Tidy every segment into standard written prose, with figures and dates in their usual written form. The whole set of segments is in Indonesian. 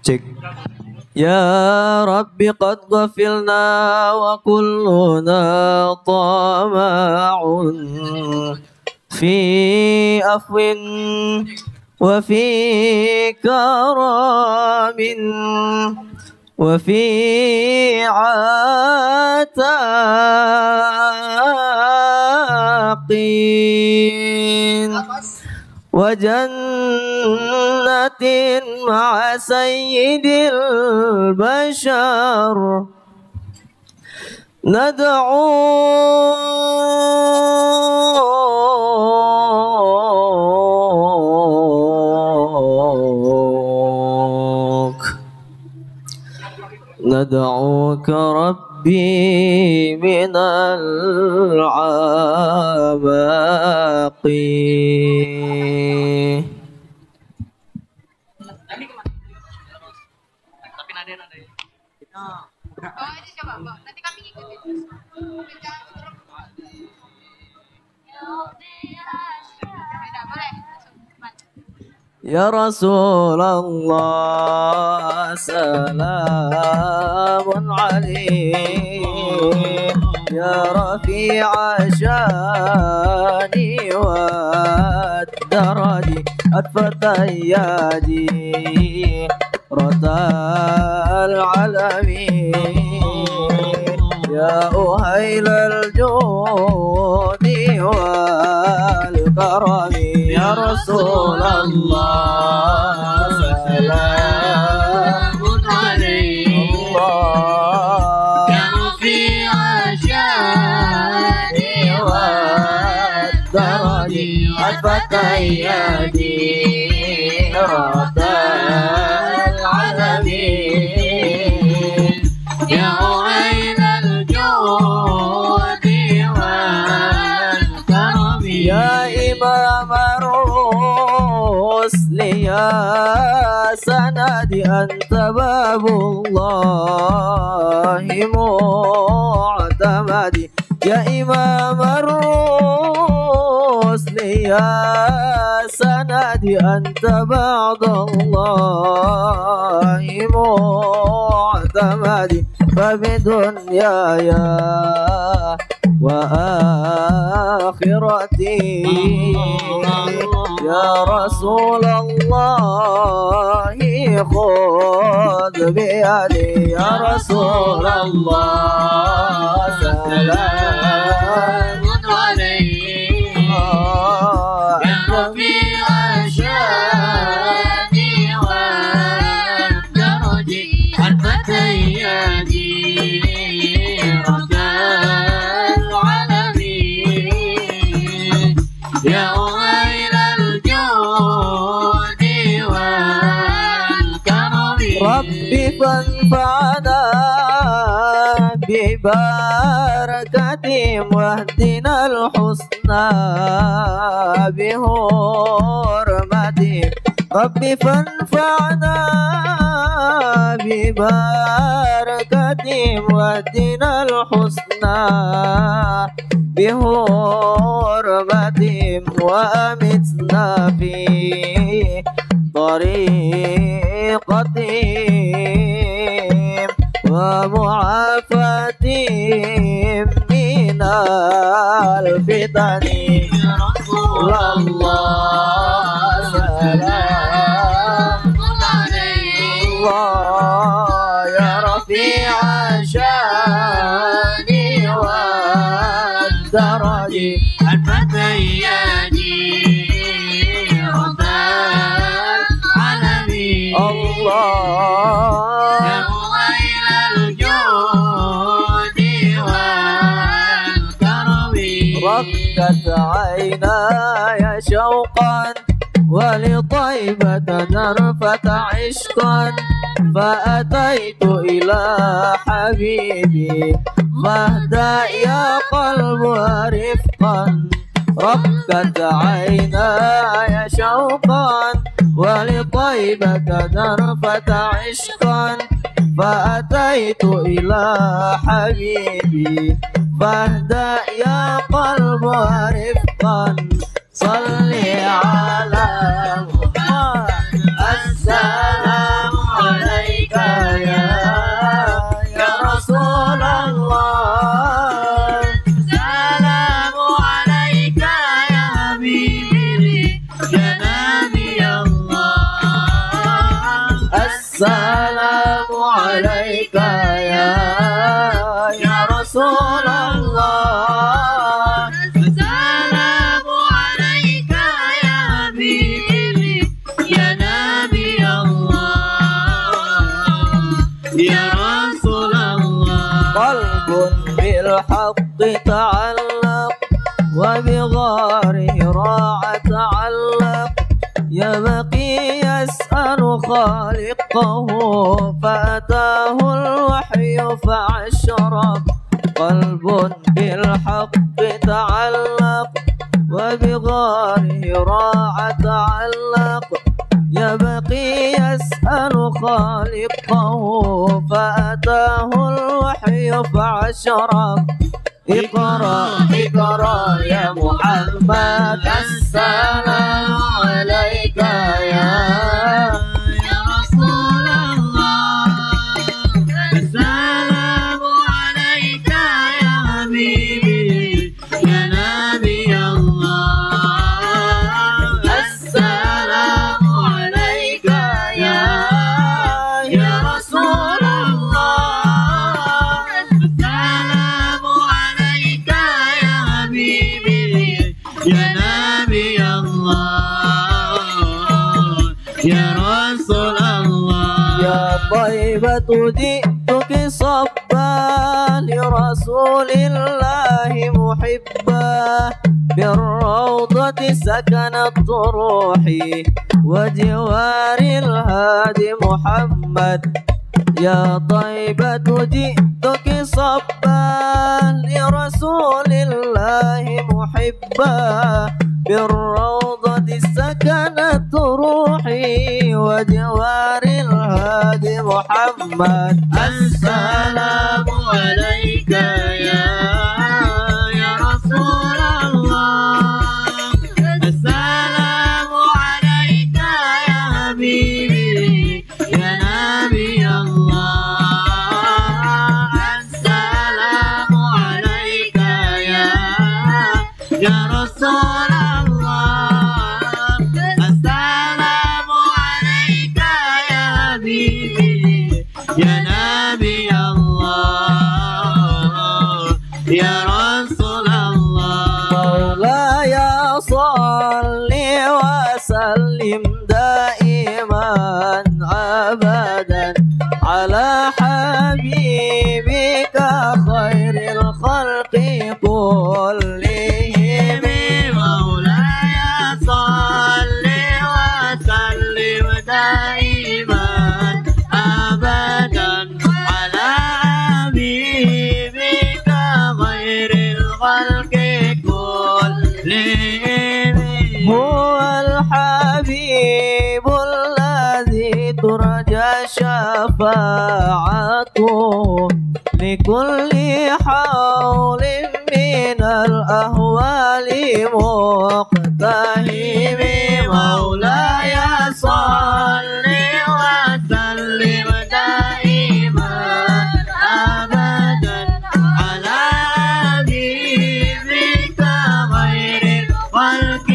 Cek. Ya Rabbi qad ghafilna wa kulluna tama'un fi afwin wa fi karamin wa fi ataqin wa jannatin ma'a sayyidil bashar ندعوك ربي من العباق. Ya Rasulullah salamun alaik ya rafi'a syani wa daradi atfatayadi ratal alamin ya uhailal judi wal karami ya Rasulullah salamun alaik ya rafi'a syani wa daradi atfatayadi ratal alamin ya uhailal judi wal karami ya imam الرسل يا سندي أنت باب الله معتمدي يا إمام الرسل يا سندي أنت بعد الله معتمدي فبدنياي وآخرتي يا رسول الله خذ بيدي يا رسول الله سلام عليك يا رفيع الشان والدرج الفتيادي يا غير الجود والكرم ربي فانفعنا ببركتهم واهدنا الحسنى بحرمتهم ربي فانفعنا ببركتهم واهدنا الحسنى بحرمتهم وأمتنا في طريقتهم ومعافتهم من الفتن يا رسول الله سلام عليك يا رفيع الشان والدرج الفتياني رب العالمين الله يا غير الجود والكرم رقت عيناي شوقا ولطيبة نرفة عشقا فأتيت إلى حبيبي فاهدأ يا قلب رفقا رقت عيناي شوقا ولطيبة نرفة عشقا فأتيت إلى حبيبي فاهدأ يا قلب رفقا صلي على محمد السلام عليك السلام عليك يا رسول الله السلام عليك يا حبيبي يا نبي الله يا رسول الله. قلب بالحق تعلق وبغاره راع تعلق يبقي يسأل خالقه فأتاه الوحي فأشرق. قلب بالحق تعلق وبغاره راع تعلق يبقي يسأل خالقه فأتاه الوحي فأشرق. اقرأ اقرأ يا محمد السلام عليك يا رسول الله السلام عليك يا حبيبي يا نبي الله السلام عليك يا رسول الله السلام عليك يا حبيبي يا نبي الله يا رسول الله. يا طيبة جئتك صبا لرسول الله محبا بالروضة سكنت روحي وجوار الهادي محمد. يا طيبة جئتك صبا لرسول الله محبا بالروضة سكنت روحي وجوار الهادي محمد. السلام عليك يا رسول الله السلام عليك يا حبيبي يا نبي الله السلام عليك يا رسول الله السلام عليك يا حبيبي يا نبي الله يا رسول الله. مولاي صل وسلم دائما أبدا على حبيبك خير الخلق كلهم. مولاي صل وسلم دائما أبدا على حبيبك خير الخلق كلهم. هو الحبيب الذي ترجى شفاعته لكل حول من الأهوال مقتحم. مولاي صل وسلم دائما أبدا على حبيبك خير الخلق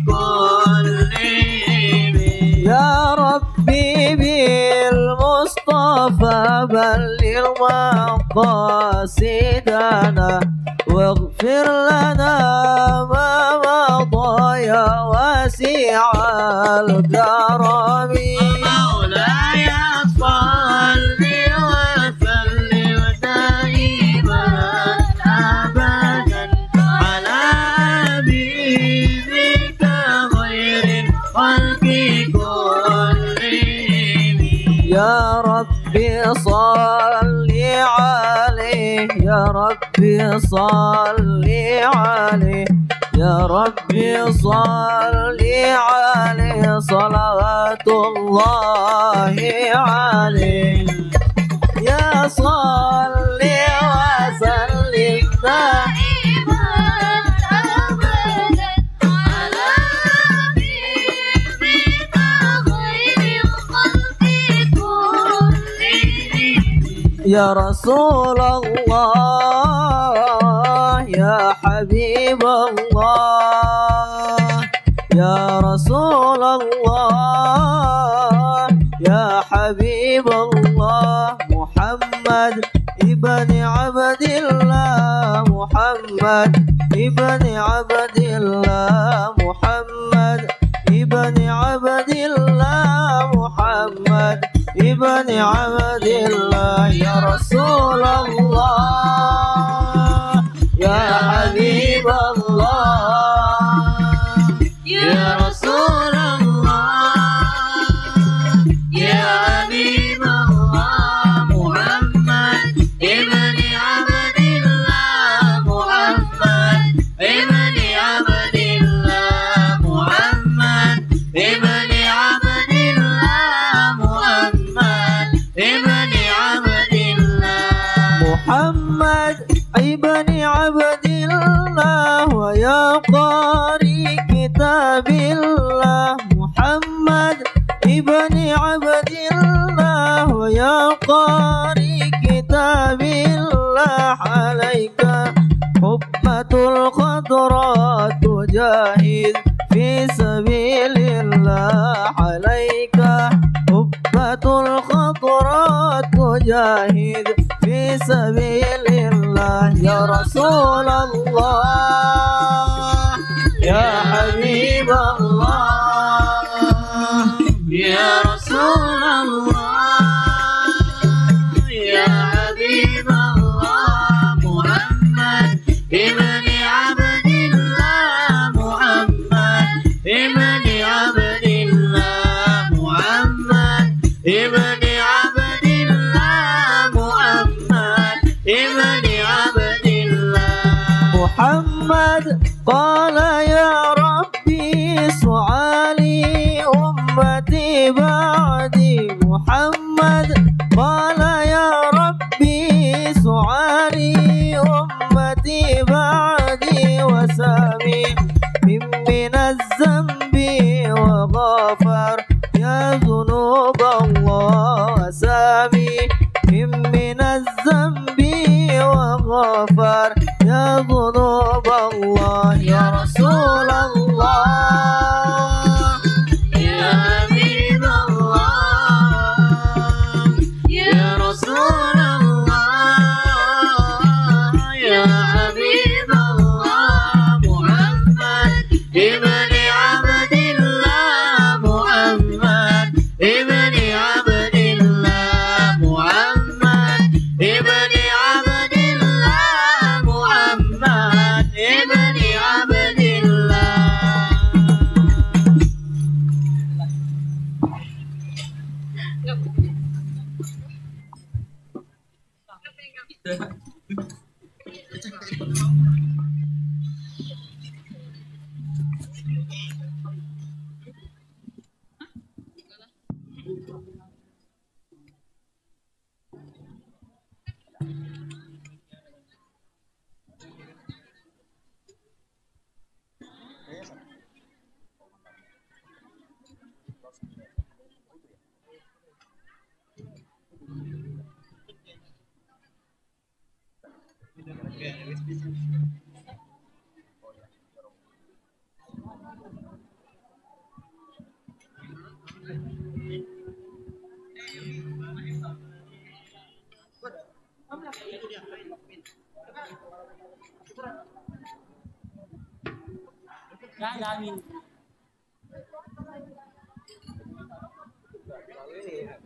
كلهم. يا ربي بالمصطفى بلغ مقاصدنا واغفر لنا ما مضى يا واسع الكرم. مولاي صل وسلم دائما أبدا على حبيبك خير الخلق كلهم. يا ربي صل عليه يا ربي صل عليه يا ربي صل عليه صلوات الله عليه. يا صل وسلم دائما أبدا على حبيبك خير الخلق كلهم. يا رسول الله يا حبيب الله يا رسول الله يا حبيب الله محمد ابن عبد الله محمد ابن عبد الله محمد ابن عبد الله محمد ابن عبد الله يا رسول الله يا حبيب الله يا رسول الله يا حبيب الله محمد ابن عبد الله محمد ابن عبد الله محمد ابن عبد الله محمد ابن عبد الله محمد ابن عبد الله ويا قارئ كتاب الله محمد ابن عبد الله ويا قارئ كتاب الله عليك حبة الخضراء تجاهد في سبيل الله عليك حبة الخضراء تجاهد في سبيل الله يا رسول الله يا حبيب الله يا رسول الله يا حبيب الله محمد ابن عبد الله محمد ابن عبد الله محمد ابن عبد الله محمد ابن عبد الله محمد قال يا ربي سعالي أمتي بعدي محمد قال يا ربي سعالي أمتي بعدي وسامي من الذنب وغفر يا ذنوب الله وسامي من الذنب وغفر يا ذنوب الله يا رسول الله يا حبيب الله يا رسول الله يا حبيب الله محمد ابن عبد الله محمد ابن عبد الله محمد ابن عبد الله محمد ابن عبد الله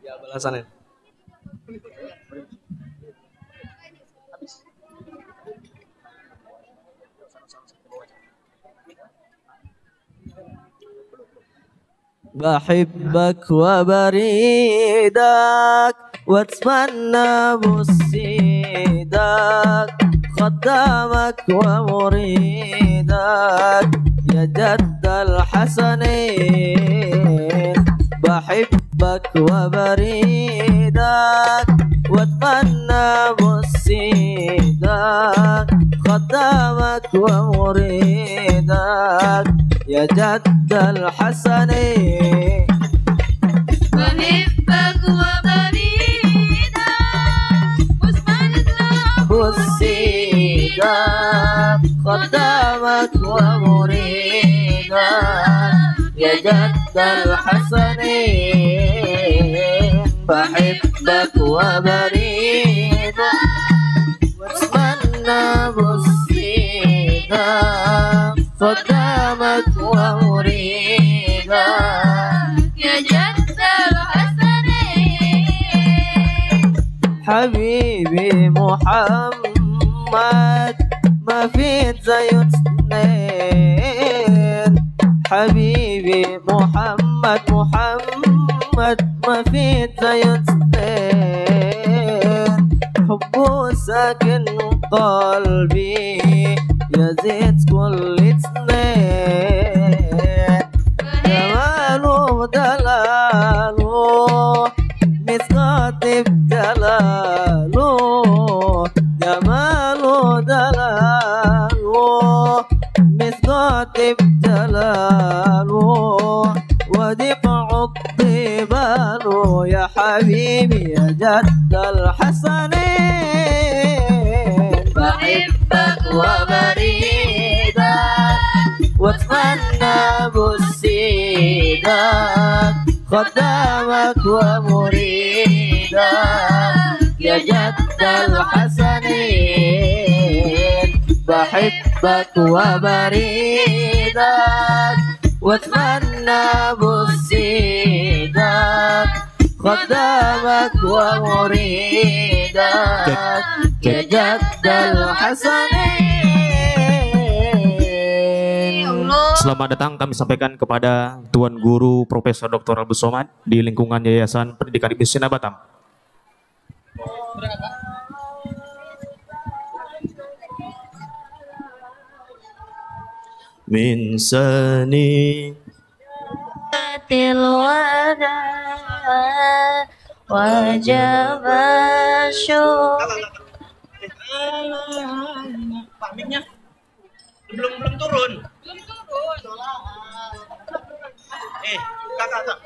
Ya balasannya. بحبك وبريدك واتمنى بصيدك خدامك ومريدك يا جد الحسنين بحبك وبريدك واتمنى بصيدك خدامك ومريدك يا جد الحسنين بحبك وبريدك بصيدك خدامك ومريدك يا جد الحسنين بحبك وبريدا واتمنى بصيدا قدامك ومريدا يا جد الحسنين حبيبي محمد ما في زيه اثنين حبيبي محمد ما في زيه اثنين حبه ساكن قلبي يزيد كل اثنين جماله دلاله مثقاتب جلاله جماله دلاله مثقاتب جلاله ودق عطيباله يا حبيبي يا جد الحسنين بحبك وبريدك واتمنى بصيدك خدامك ومريدك يا جد الحسنين بحبك وبريدك واتمنى بصيدك خدامك ومريدك يا جد الحسنين. Selamat datang kami sampaikan kepada Tuan Guru Profesor Dr. Abdul Somad di lingkungan Yayasan Pendidikan Ibnu Sina Batam. Min sani الوداع وجب الشكر Pak Miknya belum turun. Kakak.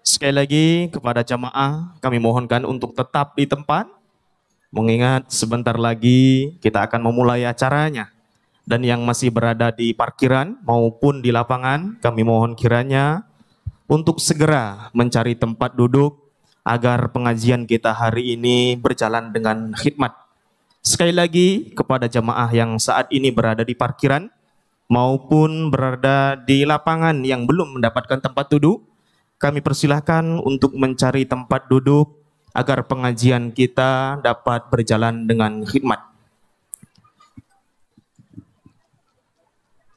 Sekali lagi kepada jamaah kami mohonkan untuk tetap di tempat, mengingat sebentar lagi kita akan memulai acaranya. Dan yang masih berada di parkiran maupun di lapangan kami mohon kiranya untuk segera mencari tempat duduk agar pengajian kita hari ini berjalan dengan khidmat. Sekali lagi kepada jamaah yang saat ini berada di parkiran maupun berada di lapangan yang belum mendapatkan tempat duduk, kami persilahkan untuk mencari tempat duduk agar pengajian kita dapat berjalan dengan khidmat.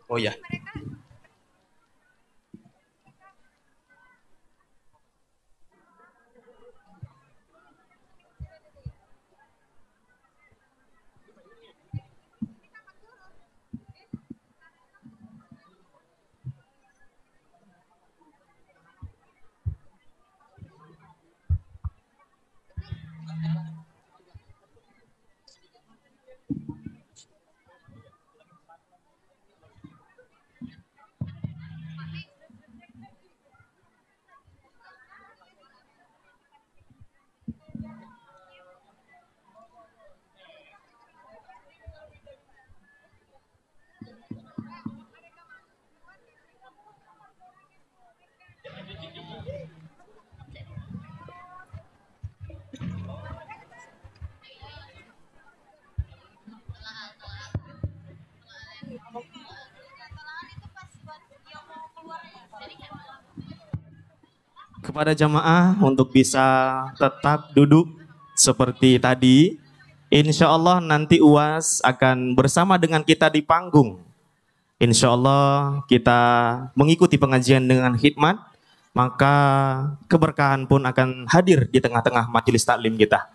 Oh ya. Kepada jamaah untuk bisa tetap duduk seperti tadi, insya Allah nanti UAS akan bersama dengan kita di panggung. Insya Allah kita mengikuti pengajian dengan khidmat, maka keberkahan pun akan hadir di tengah-tengah majelis taklim kita.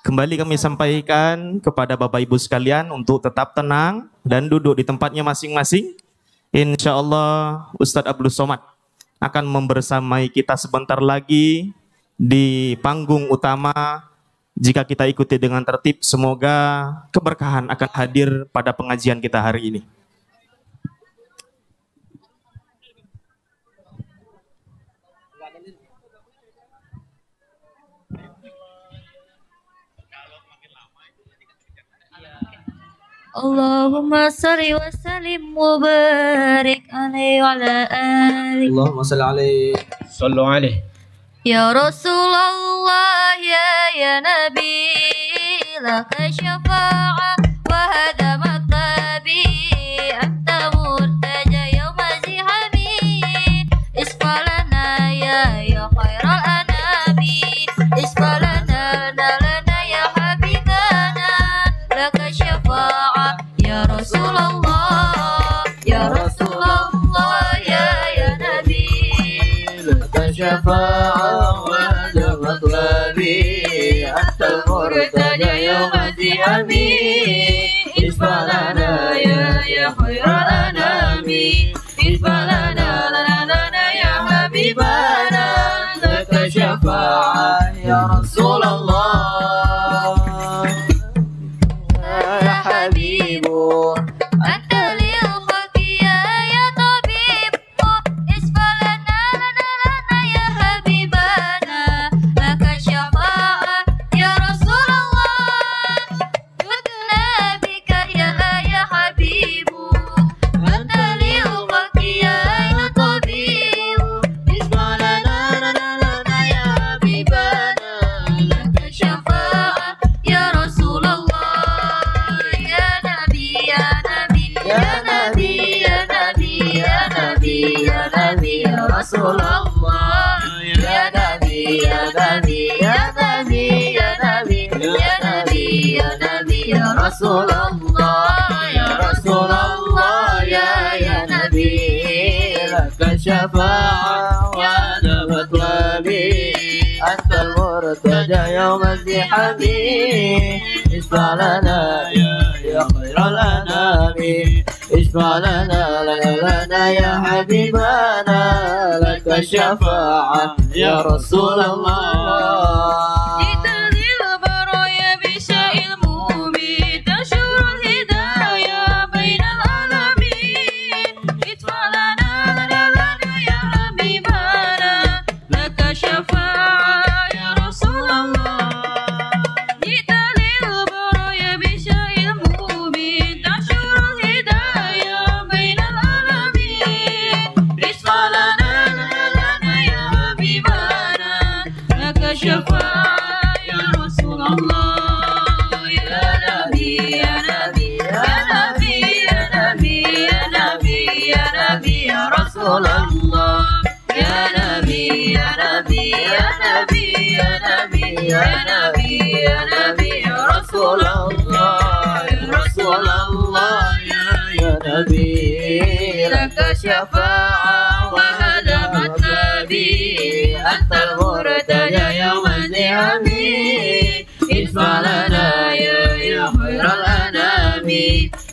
Kembali kami sampaikan kepada Bapak Ibu sekalian untuk tetap tenang dan duduk di tempatnya masing-masing. Insya Allah Ustadz Abdul Somad akan membersamai kita sebentar lagi di panggung utama. Jika kita ikuti dengan tertib, semoga keberkahan akan hadir pada pengajian kita hari ini. Allahumma salli wa sallim wa barik alaihi wa ala alihi. Allahumma salli alaihi. Sallu alaihi. Ya Rasulullah ya Nabi, laka syafa'ah wa hadha matlabi, anta murtaja yawma zihami, isfalana ya khairal anami, isfalana lana ya habibana, laka syafa'ah ya Rasulullah, ya Rasulullah ya Nabi. شفاعة وهذا مطلبي أنت المرتجى يوم الزحامي اشفع لنا يا خير الأنام اشفع لنا يا حبيبنا لك شفاعة يا رسول الله يا حبيب أنت للخلق يا طبيب اشفع لنا يا حبيبنا لك الشفاعة يا رسول الله جدنا بك يا حبيب أنت للخلق يا طبيب اشفع لنا يا حبيبنا لك الشفاعة يا رسول الله يا نبي يا نبي يا نبي يا نبي يا نبي يا نبي يا رسول الله يا نبي يا نبي يا نبي يا نبي يا نبي يا نبي يا رسول الله يا رسول الله يا نبي لك الشفاعة وأنا مطلبي أنت المرتجى يوم الزحام اشفع لنا يا خير الأنام اشفع لنا يا حبيبنا لك الشفاعة يا رسول الله لتهدي البرايا بشاء المبين تنشر الهدايا بين العالمين ادفع لنا يا حبيبنا لك شفاعة يا رسول الله لتهدي البرايا بشاء المبين تنشر الهدايا بين العالمين ادفع لنا يا حبيبنا لك شفاعة يا رسول الله يا نبي يا نبي يا نبي يا نبي يا نبي يا نبي يا رسول الله يا نبي يا نبي يا نبي يا نبي يا نبي يا نبي يا رسول الله يا رسول الله يا نبي لك شفاعة وهذا مطلبي أنت المرتجى يوم الزحام اشفع لنا يا خير الأنام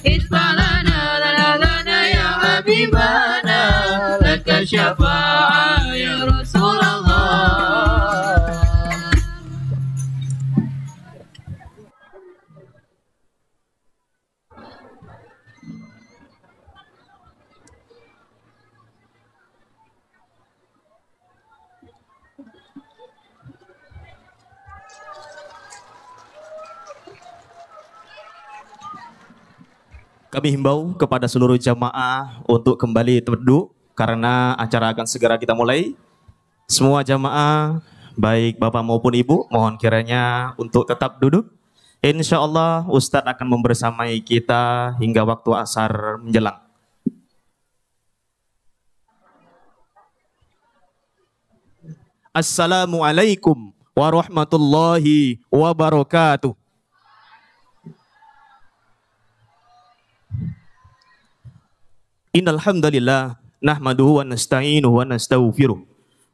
اشفع لنا يا حبيبنا لك شفاعة يا رسول الله. Kami himbau kepada seluruh jamaah untuk kembali terduduk karena acara akan segera kita mulai. Semua jamaah, baik bapak maupun ibu, mohon kiranya untuk tetap duduk. Insya Allah Ustadz akan membersamai kita hingga waktu asar menjelang. Assalamualaikum warahmatullahi wabarakatuh. Innal hamdalillah nahmaduhu wa nasta'inuhu wa nastaghfiruh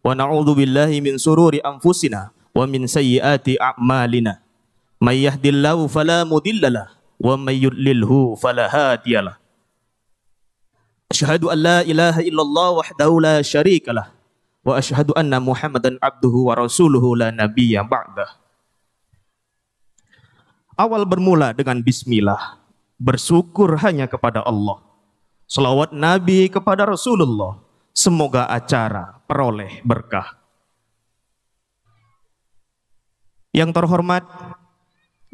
wa na'udzu billahi min sururi anfusina wa min sayyiati a'malina. May yahdihillahu fala mudhillalah wa may yudlilhu fala hadiyalah. Asyhadu an la ilaha illallah wahdahu la syarikalah wa asyhadu anna Muhammadan abduhu wa rasuluhu la nabiyya ba'dah. Awal bermula dengan bismillah, bersyukur hanya kepada Allah. Selawat Nabi kepada Rasulullah, semoga acara peroleh berkah. Yang terhormat,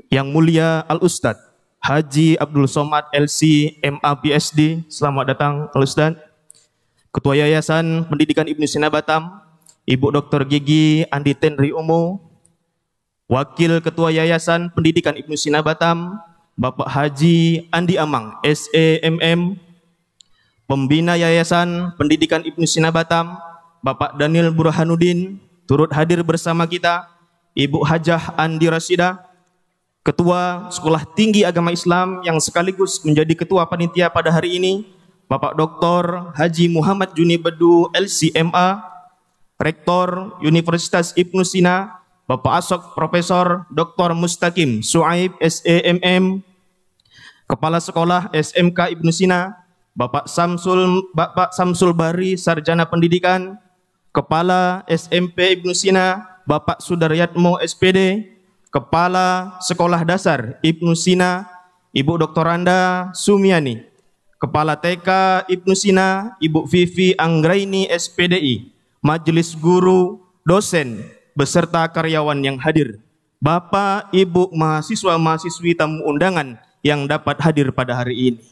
yang mulia Al-Ustadz Haji Abdul Somad LC MA PSD, selamat datang Al-Ustadz. Ketua Yayasan Pendidikan Ibnu Sina Batam, Ibu Dr. Gigi Andi Tenri Umo. Wakil Ketua Yayasan Pendidikan Ibnu Sina Batam, Bapak Haji Andi Amang SEMM. Pembina Yayasan Pendidikan Ibnu Sina Batam, Bapak Daniel Burhanuddin, turut hadir bersama kita. Ibu Hajah Andi Rasida, Ketua Sekolah Tinggi Agama Islam yang sekaligus menjadi Ketua Panitia pada hari ini, Bapak Dr. Haji Muhammad Juni Bedu LCMA, Rektor Universitas Ibnu Sina, Bapak Asok Profesor Dr. Mustaqim Suaib SEMM, Kepala Sekolah SMK Ibnu Sina, Bapak Samsul Bari Sarjana Pendidikan, Kepala SMP Ibnu Sina, Bapak Sudaryatmo SPD, Kepala Sekolah Dasar Ibnu Sina, Ibu Dr. Randa Sumiani, Kepala TK Ibnu Sina, Ibu Vivi Anggraini SPDI, Majelis Guru, Dosen, beserta karyawan yang hadir, Bapak, Ibu, mahasiswa-mahasiswi tamu undangan yang dapat hadir pada hari ini.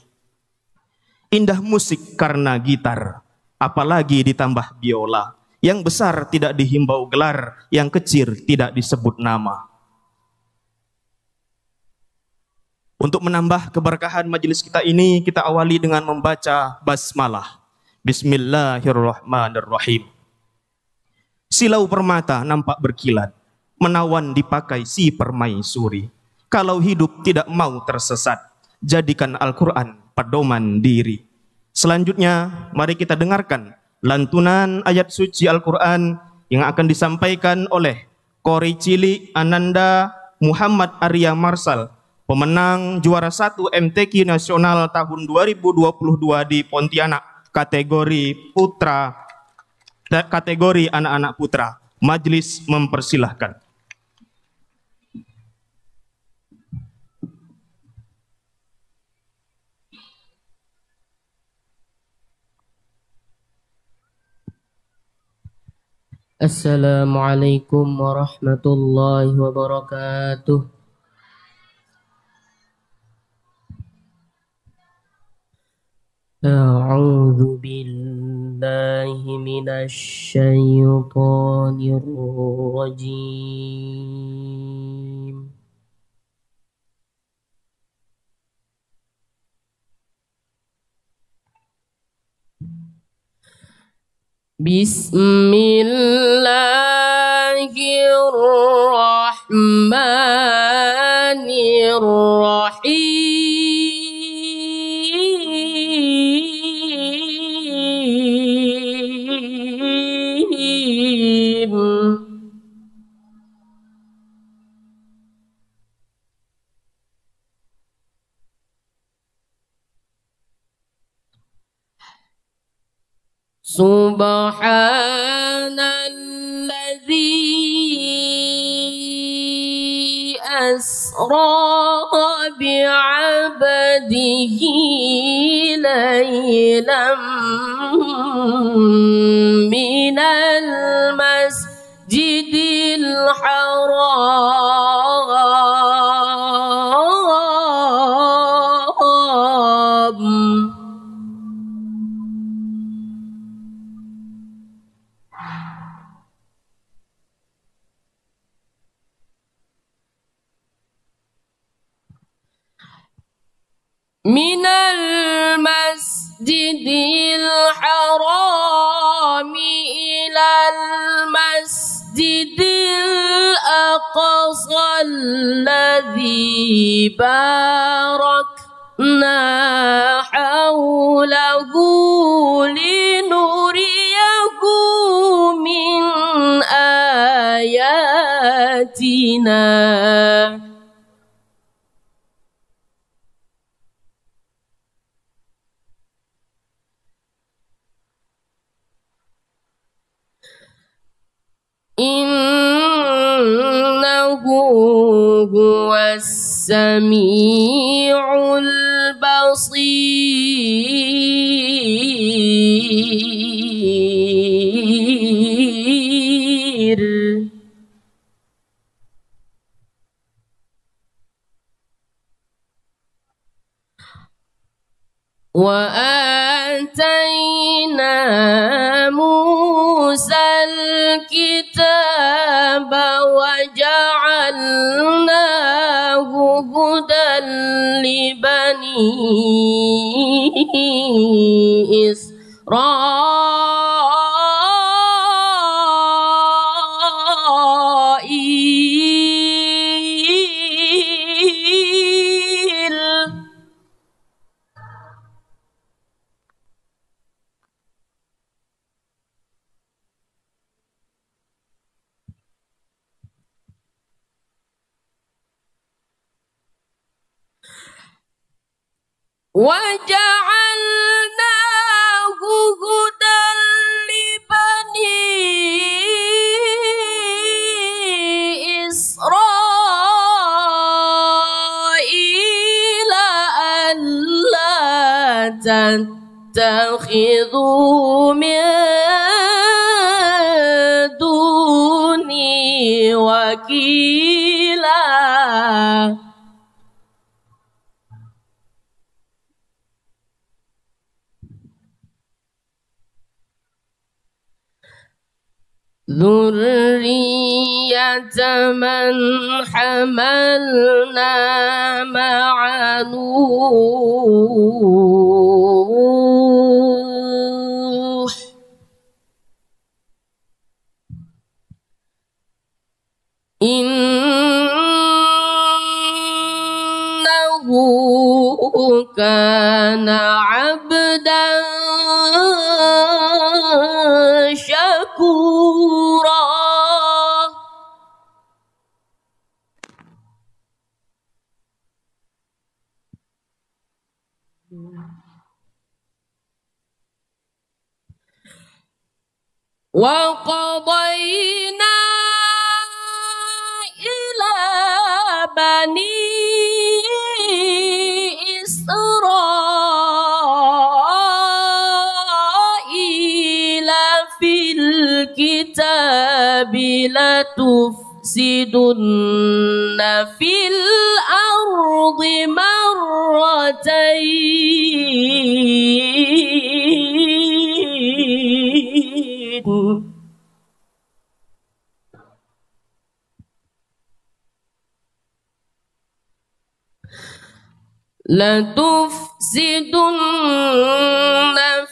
Indah musik karena gitar, apalagi ditambah biola. Yang besar tidak dihimbau gelar, yang kecil tidak disebut nama. Untuk menambah keberkahan majelis kita ini, kita awali dengan membaca basmalah. Bismillahirrahmanirrahim. Silau permata nampak berkilat, menawan dipakai si permaisuri. Kalau hidup tidak mau tersesat, jadikan Al-Quran pedoman diri. Selanjutnya, mari kita dengarkan lantunan ayat suci Al-Quran yang akan disampaikan oleh Kori Cili Ananda Muhammad Arya Marsal, pemenang juara 1 MTQ Nasional tahun 2022 di Pontianak, kategori putra, kategori anak-anak putra. Majelis mempersilahkan. Assalamualaikum warahmatullahi wabarakatuh. A'udzu billahi minasy syaithanir rajim. Bismillahirrahmanirrahim. Subhanalladzi asra bi'abdihi laylan minal masjidil haram minal masjidil harami ilal masjidil aqsa alladzi barakna hawlahu linuriyahu min ayatina. Innahu huwas sami'ul basir. وآتينا موسى الكتاب وجعلناه هدى لبني إسرائيل وجعلناه هدى لبني إسرائيل ألا تتخذوا من دوني وكيلا ذرية من حملنا مع نوح إنه كان عبدا شكورا وقضينا إلى بني إسرائيل في الكتاب لتفسدن في الأرض مرتين لتفسدن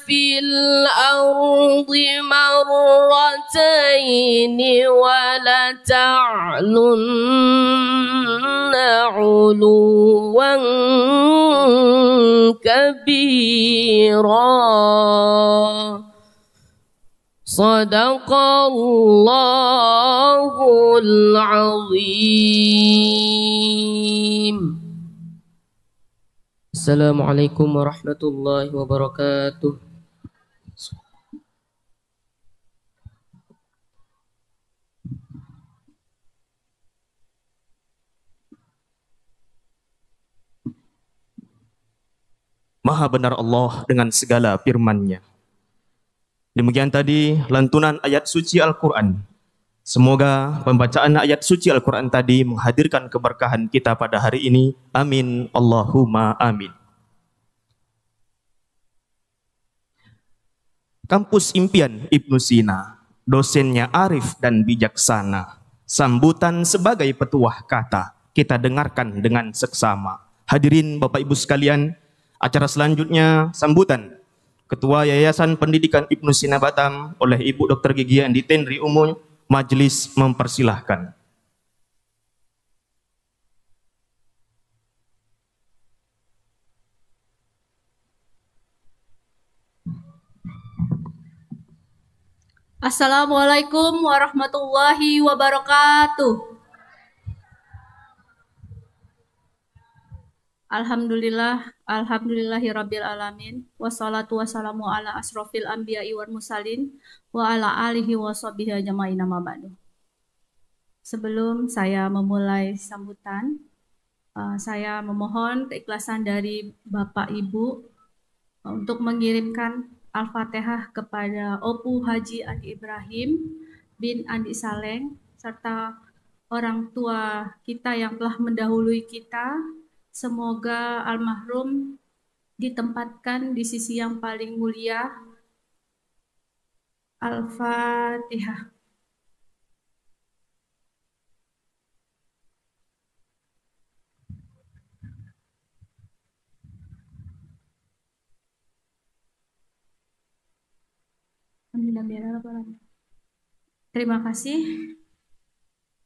في الأرض مرتين ولتعلن علوا كبيرا صدق الله العظيم. Assalamualaikum warahmatullahi wabarakatuh. Maha benar Allah dengan segala firman-Nya. Demikian tadi lantunan ayat suci Al-Quran. Semoga pembacaan ayat suci Al-Quran tadi menghadirkan keberkahan kita pada hari ini. Amin. Allahumma amin. Kampus Impian Ibnu Sina, dosennya arif dan bijaksana. Sambutan sebagai petuah kata, kita dengarkan dengan seksama. Hadirin Bapak Ibu sekalian, acara selanjutnya sambutan Ketua Yayasan Pendidikan Ibnu Sina Batam oleh Ibu Dr. Gigi Andi Tenri Umum. Majelis mempersilahkan. Assalamualaikum warahmatullahi wabarakatuh. Alhamdulillahirabbil alamin. Wassalatu wassalamu ala asrofil anbiya'i wal mursalin wa ala alihi wa sahbihi ajmain amma ba'du. Sebelum saya memulai sambutan, saya memohon keikhlasan dari Bapak Ibu untuk mengirimkan Al-Fatihah kepada Opu Haji Andi Ibrahim bin Andi Saleng serta orang tua kita yang telah mendahului kita. Semoga almarhum ditempatkan di sisi yang paling mulia. Al-Fatihah. Terima kasih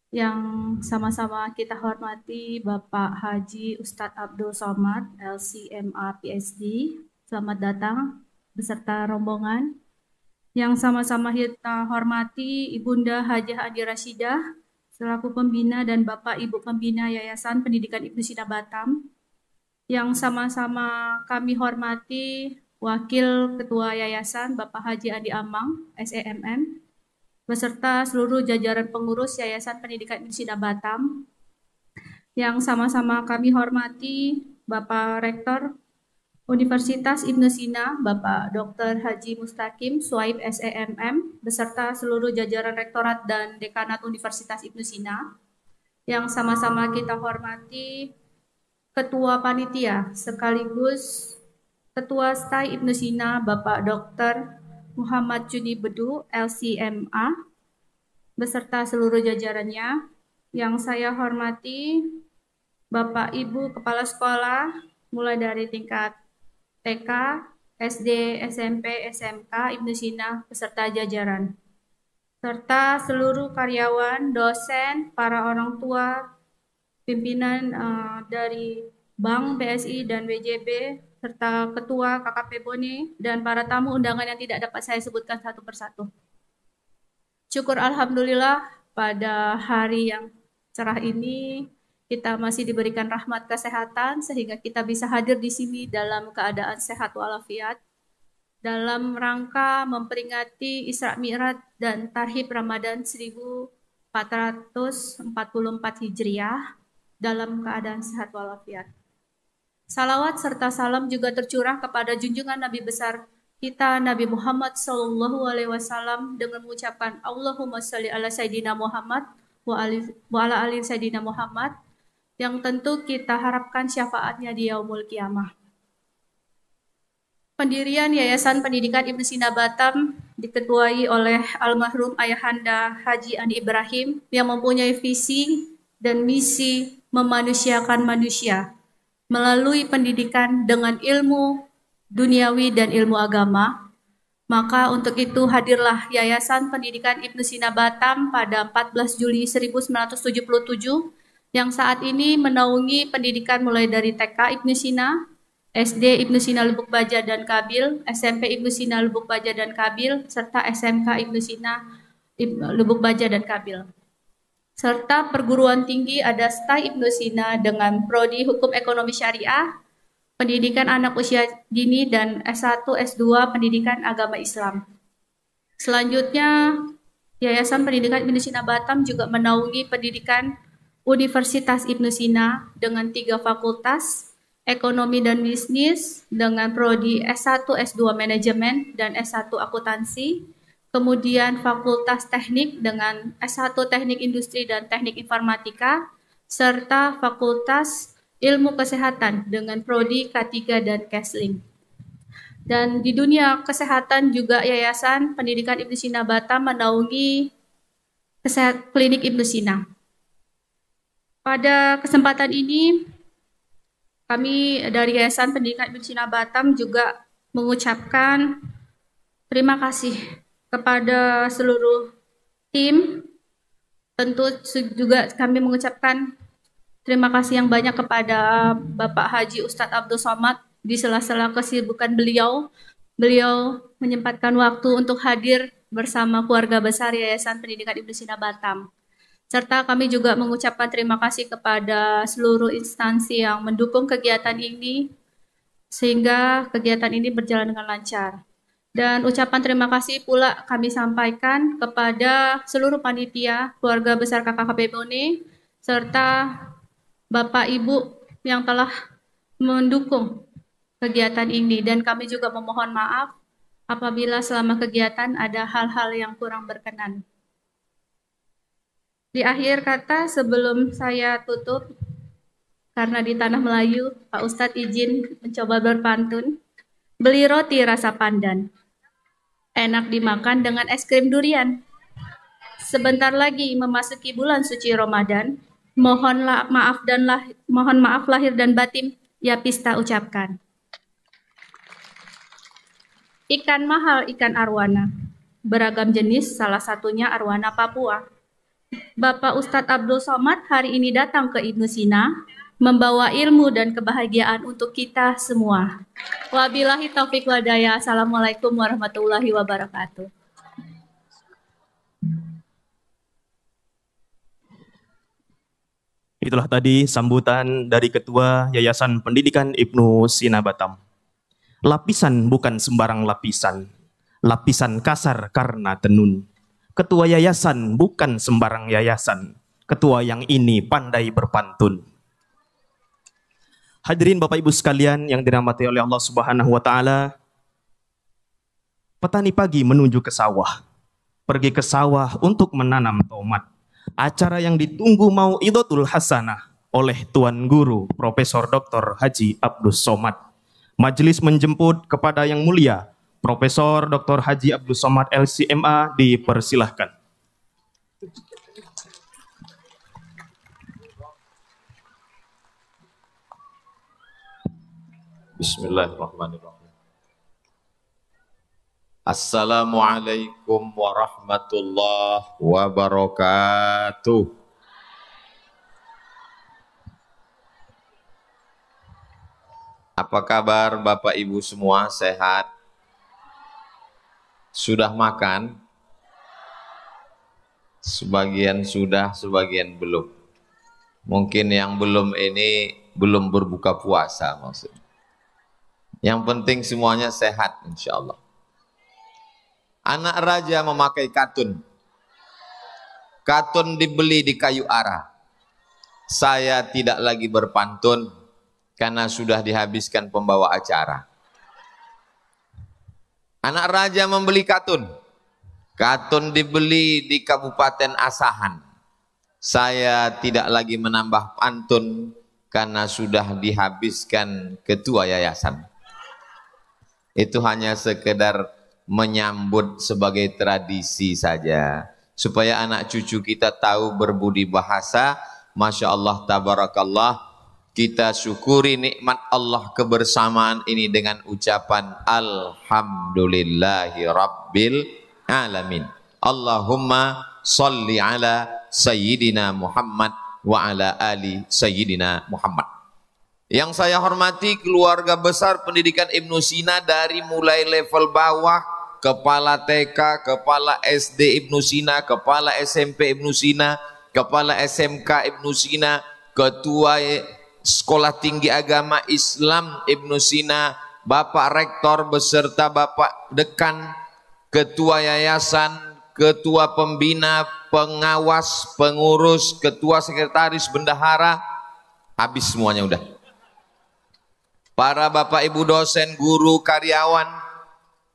yang sama-sama kita hormati Bapak Haji Ustadz Abdul Somad, LCMA PhD. Selamat datang beserta rombongan. Yang sama-sama kita hormati Ibunda Hajah Adi Rashidah selaku pembina dan Bapak Ibu pembina Yayasan Pendidikan Ibnu Sina Batam. Yang sama-sama kami hormati Wakil Ketua Yayasan Bapak Haji Andi Amang, SEMM, beserta seluruh jajaran pengurus Yayasan Pendidikan Ibnu Sina Batam. Yang sama-sama kami hormati Bapak Rektor Universitas Ibnu Sina, Bapak Dr. Haji Mustaqim, Suaib SEMM, beserta seluruh jajaran Rektorat dan Dekanat Universitas Ibnu Sina. Yang sama-sama kita hormati Ketua Panitia sekaligus Ketua STAI Ibnu Sina, Bapak Dr. Muhammad Juni Bedu, LCMA, beserta seluruh jajarannya. Yang saya hormati Bapak Ibu Kepala Sekolah, mulai dari tingkat TK, SD, SMP, SMK, Ibnu Sina, beserta jajaran. Serta seluruh karyawan, dosen, para orang tua, pimpinan dari Bank BSI dan WJB, serta Ketua KKP Bone, dan para tamu undangan yang tidak dapat saya sebutkan satu persatu. Syukur Alhamdulillah pada hari yang cerah ini, kita masih diberikan rahmat kesehatan, sehingga kita bisa hadir di sini dalam keadaan sehat walafiat, dalam rangka memperingati Isra Mi'raj dan Tarhib Ramadan 1444 Hijriah, dalam keadaan sehat walafiat. Salawat serta salam juga tercurah kepada junjungan Nabi besar kita Nabi Muhammad SAW dengan mengucapkan Allahumma sholli ala Sayyidina Muhammad wa ala ali Sayyidina Muhammad, yang tentu kita harapkan syafaatnya di yaumul kiamah. Pendirian Yayasan Pendidikan Ibnu Sina Batam diketuai oleh almarhum Ayahanda Haji Andi Ibrahim yang mempunyai visi dan misi memanusiakan manusia melalui pendidikan dengan ilmu duniawi dan ilmu agama. Maka untuk itu hadirlah Yayasan Pendidikan Ibnu Sina Batam pada 14 Juli 1977 yang saat ini menaungi pendidikan mulai dari TK Ibnu Sina, SD Ibnu Sina Lubuk Baja dan Kabil, SMP Ibnu Sina Lubuk Baja dan Kabil, serta SMK Ibnu Sina Lubuk Baja dan Kabil. Serta perguruan tinggi ada STAI Ibnu Sina dengan Prodi Hukum Ekonomi Syariah, Pendidikan Anak Usia Dini, dan S1, S2 Pendidikan Agama Islam. Selanjutnya, Yayasan Pendidikan Ibnu Sina Batam juga menaungi pendidikan Universitas Ibnu Sina dengan 3 fakultas, Ekonomi dan Bisnis dengan Prodi S1, S2 Manajemen, dan S1 Akuntansi. Kemudian Fakultas Teknik dengan S1 Teknik Industri dan Teknik Informatika, serta Fakultas Ilmu Kesehatan dengan Prodi K3 dan Kesling. Dan di dunia kesehatan juga Yayasan Pendidikan Ibnu Sina Batam menaungi klinik Ibnu Sina. Pada kesempatan ini, kami dari Yayasan Pendidikan Ibnu Sina Batam juga mengucapkan terima kasih kepada seluruh tim. Tentu juga kami mengucapkan terima kasih yang banyak kepada Bapak Haji Ustadz Abdul Somad. Di sela-sela kesibukan beliau menyempatkan waktu untuk hadir bersama keluarga besar Yayasan Pendidikan Ibnu Sina Batam. Serta kami juga mengucapkan terima kasih kepada seluruh instansi yang mendukung kegiatan ini, sehingga kegiatan ini berjalan dengan lancar. Dan ucapan terima kasih pula kami sampaikan kepada seluruh panitia, keluarga besar KKP Bone, serta Bapak Ibu yang telah mendukung kegiatan ini. Dan kami juga memohon maaf apabila selama kegiatan ada hal-hal yang kurang berkenan. Di akhir kata, sebelum saya tutup, Karena di tanah Melayu, Pak Ustadz izin mencoba berpantun. Beli roti rasa pandan, enak dimakan dengan es krim durian. Sebentar lagi memasuki bulan suci Ramadan. Mohon maaf lahir dan batin, ya Pista ucapkan. Ikan mahal, ikan arwana. Beragam jenis, salah satunya arwana Papua. Bapak Ustadz Abdul Somad hari ini datang ke Ibnu Sina, membawa ilmu dan kebahagiaan untuk kita semua. Wabillahi taufik wadaya. Assalamualaikum warahmatullahi wabarakatuh. Itulah tadi sambutan dari Ketua Yayasan Pendidikan Ibnu Sina Batam. Lapisan bukan sembarang lapisan, lapisan kasar karena tenun. Ketua yayasan bukan sembarang yayasan, ketua yang ini pandai berpantun. Hadirin Bapak Ibu sekalian yang dirahmati oleh Allah Subhanahu wa taala. Petani pagi menuju ke sawah. Pergi ke sawah untuk menanam tomat. Acara yang ditunggu mauidhatul hasanah oleh Tuan Guru Profesor Dr. Haji Abdul Somad. Majelis menjemput kepada yang mulia Profesor Dr. Haji Abdul Somad LCMA, dipersilahkan. Bismillahirrahmanirrahim. Assalamualaikum warahmatullahi wabarakatuh. Apa kabar Bapak Ibu semua, sehat? Sudah makan? Sebagian sudah, sebagian belum. Mungkin yang belum ini belum berbuka puasa maksudnya. Yang penting semuanya sehat insya Allah. Anak raja memakai katun. Katun dibeli di kayu arah. Saya tidak lagi berpantun karena sudah dihabiskan pembawa acara. Anak raja membeli katun. Katun dibeli di Kabupaten Asahan. Saya tidak lagi menambah pantun karena sudah dihabiskan ketua yayasan. Itu hanya sekedar menyambut sebagai tradisi saja. Supaya anak cucu kita tahu berbudi bahasa. Masya Allah, tabarakallah. Kita syukuri nikmat Allah kebersamaan ini dengan ucapan Alhamdulillahi Rabbil Alamin. Allahumma salli ala Sayyidina Muhammad wa ala ali Sayyidina Muhammad. Yang saya hormati keluarga besar pendidikan Ibnu Sina dari mulai level bawah, kepala TK, kepala SD Ibnu Sina, kepala SMP Ibnu Sina, kepala SMK Ibnu Sina, ketua Sekolah Tinggi Agama Islam Ibnu Sina, Bapak Rektor beserta Bapak Dekan, Ketua Yayasan, Ketua Pembina, Pengawas, Pengurus, Ketua Sekretaris, Bendahara, habis semuanya udah. Para Bapak Ibu dosen, guru, karyawan,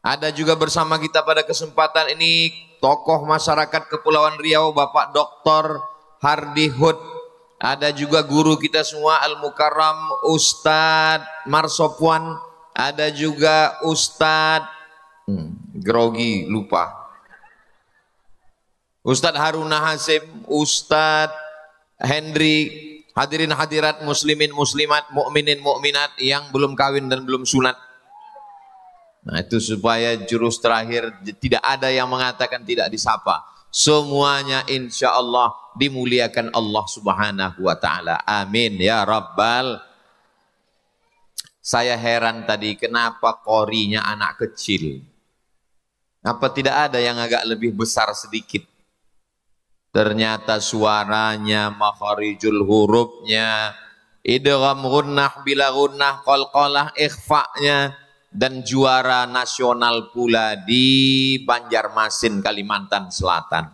ada juga bersama kita pada kesempatan ini tokoh masyarakat Kepulauan Riau, Bapak Dr. Hardi Hud. Ada juga guru kita semua Al-Mukarram Ustadz Marsopwan. Ada juga Ustadz grogi lupa, Ustadz Haruna Hasim, Ustadz Hendri. Hadirin hadirat muslimin muslimat, mukminin mukminat yang belum kawin dan belum sunat. Nah itu supaya jurus terakhir tidak ada yang mengatakan tidak disapa. Semuanya insya Allah dimuliakan Allah Subhanahu wa ta'ala. Amin ya Rabbal. Saya heran tadi kenapa qorinya anak kecil. Apa tidak ada yang agak lebih besar sedikit? Ternyata suaranya, makharijul hurufnya, idgham gunnah bila gunnah, qalqalah ikhfa'nya, dan juara nasional pula di Banjarmasin, Kalimantan Selatan.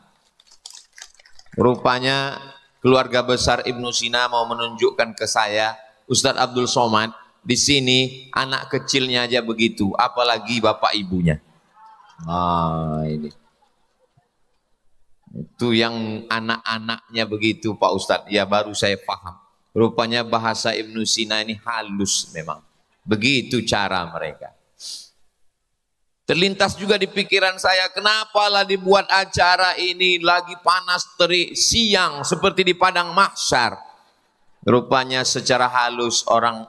Rupanya keluarga besar Ibnu Sina mau menunjukkan ke saya, Ustadz Abdul Somad, di sini anak kecilnya aja begitu, apalagi bapak ibunya. Ah, ini. Itu yang anak-anaknya begitu Pak Ustadz, ya baru saya paham. Rupanya bahasa Ibnu Sina ini halus memang. Begitu cara mereka. Terlintas juga di pikiran saya, kenapalah dibuat acara ini lagi panas terik siang seperti di padang mahsyar. Rupanya secara halus orang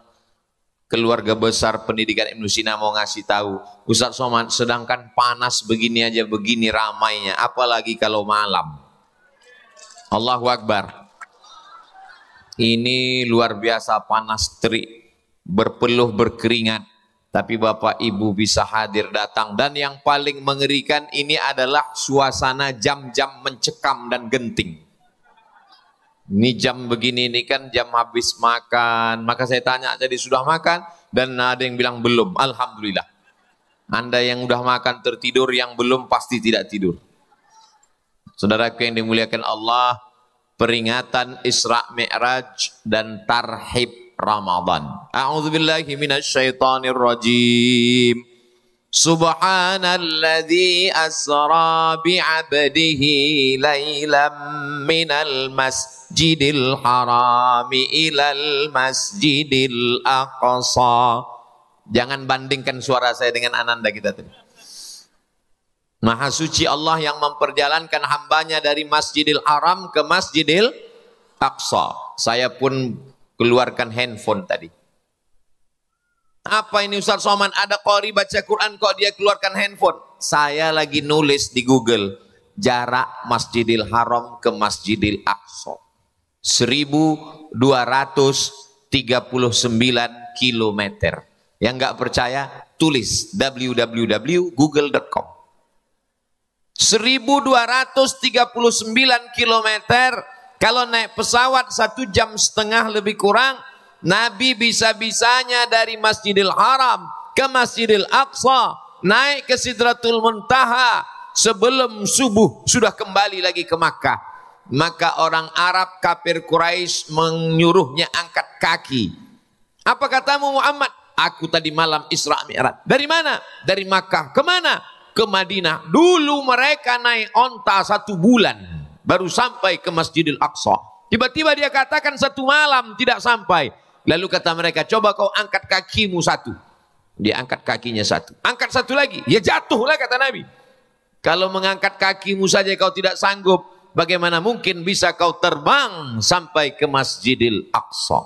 keluarga besar pendidikan Ibnu Sina mau ngasih tahu, Ustaz Somad, sedangkan panas begini aja begini ramainya, apalagi kalau malam. Allahu Akbar. Ini luar biasa panas terik, berpeluh berkeringat. Tapi Bapak Ibu bisa hadir datang. Dan yang paling mengerikan ini adalah suasana jam-jam mencekam dan genting. Ini jam begini ini kan jam habis makan. Maka saya tanya, jadi sudah makan? Dan ada yang bilang belum. Alhamdulillah. Anda yang udah makan tertidur, yang belum pasti tidak tidur. Saudaraku yang dimuliakan Allah, peringatan Isra Mi'raj dan tarhib Ramadan. A'udzubillahi minasyaitonir rajim. Subhanalladzi asra bi'abdihi lailam minal masjidil harami ilal masjidil aqsa. Jangan bandingkan suara saya dengan Ananda kita tadi. Maha suci Allah yang memperjalankan hambanya dari Masjidil Haram ke Masjidil Aqsa. Saya pun keluarkan handphone tadi. Apa ini Ustaz Somad? Ada qori baca Quran kok dia keluarkan handphone? Saya lagi nulis di Google jarak Masjidil Haram ke Masjidil Aqsa 1239 kilometer. Yang nggak percaya tulis www.google.com. 1239 kilometer. Kalau naik pesawat 1,5 jam lebih kurang, Nabi bisa-bisanya dari Masjidil Haram ke Masjidil Aqsa, naik ke Sidratul Muntaha, sebelum subuh sudah kembali lagi ke Makkah. Maka orang Arab kafir Quraisy menyuruhnya angkat kaki. Apa katamu Muhammad? Aku tadi malam Isra Mi'raj. Dari mana? Dari Makkah. Kemana? Ke Madinah. Dulu mereka naik onta 1 bulan. Baru sampai ke Masjidil Aqsa. Tiba-tiba dia katakan 1 malam tidak sampai. Lalu kata mereka, coba kau angkat kakimu 1. Dia angkat kakinya 1. Angkat 1 lagi. Ya jatuhlah kata Nabi. Kalau mengangkat kakimu saja kau tidak sanggup, bagaimana mungkin bisa kau terbang sampai ke Masjidil Aqsa?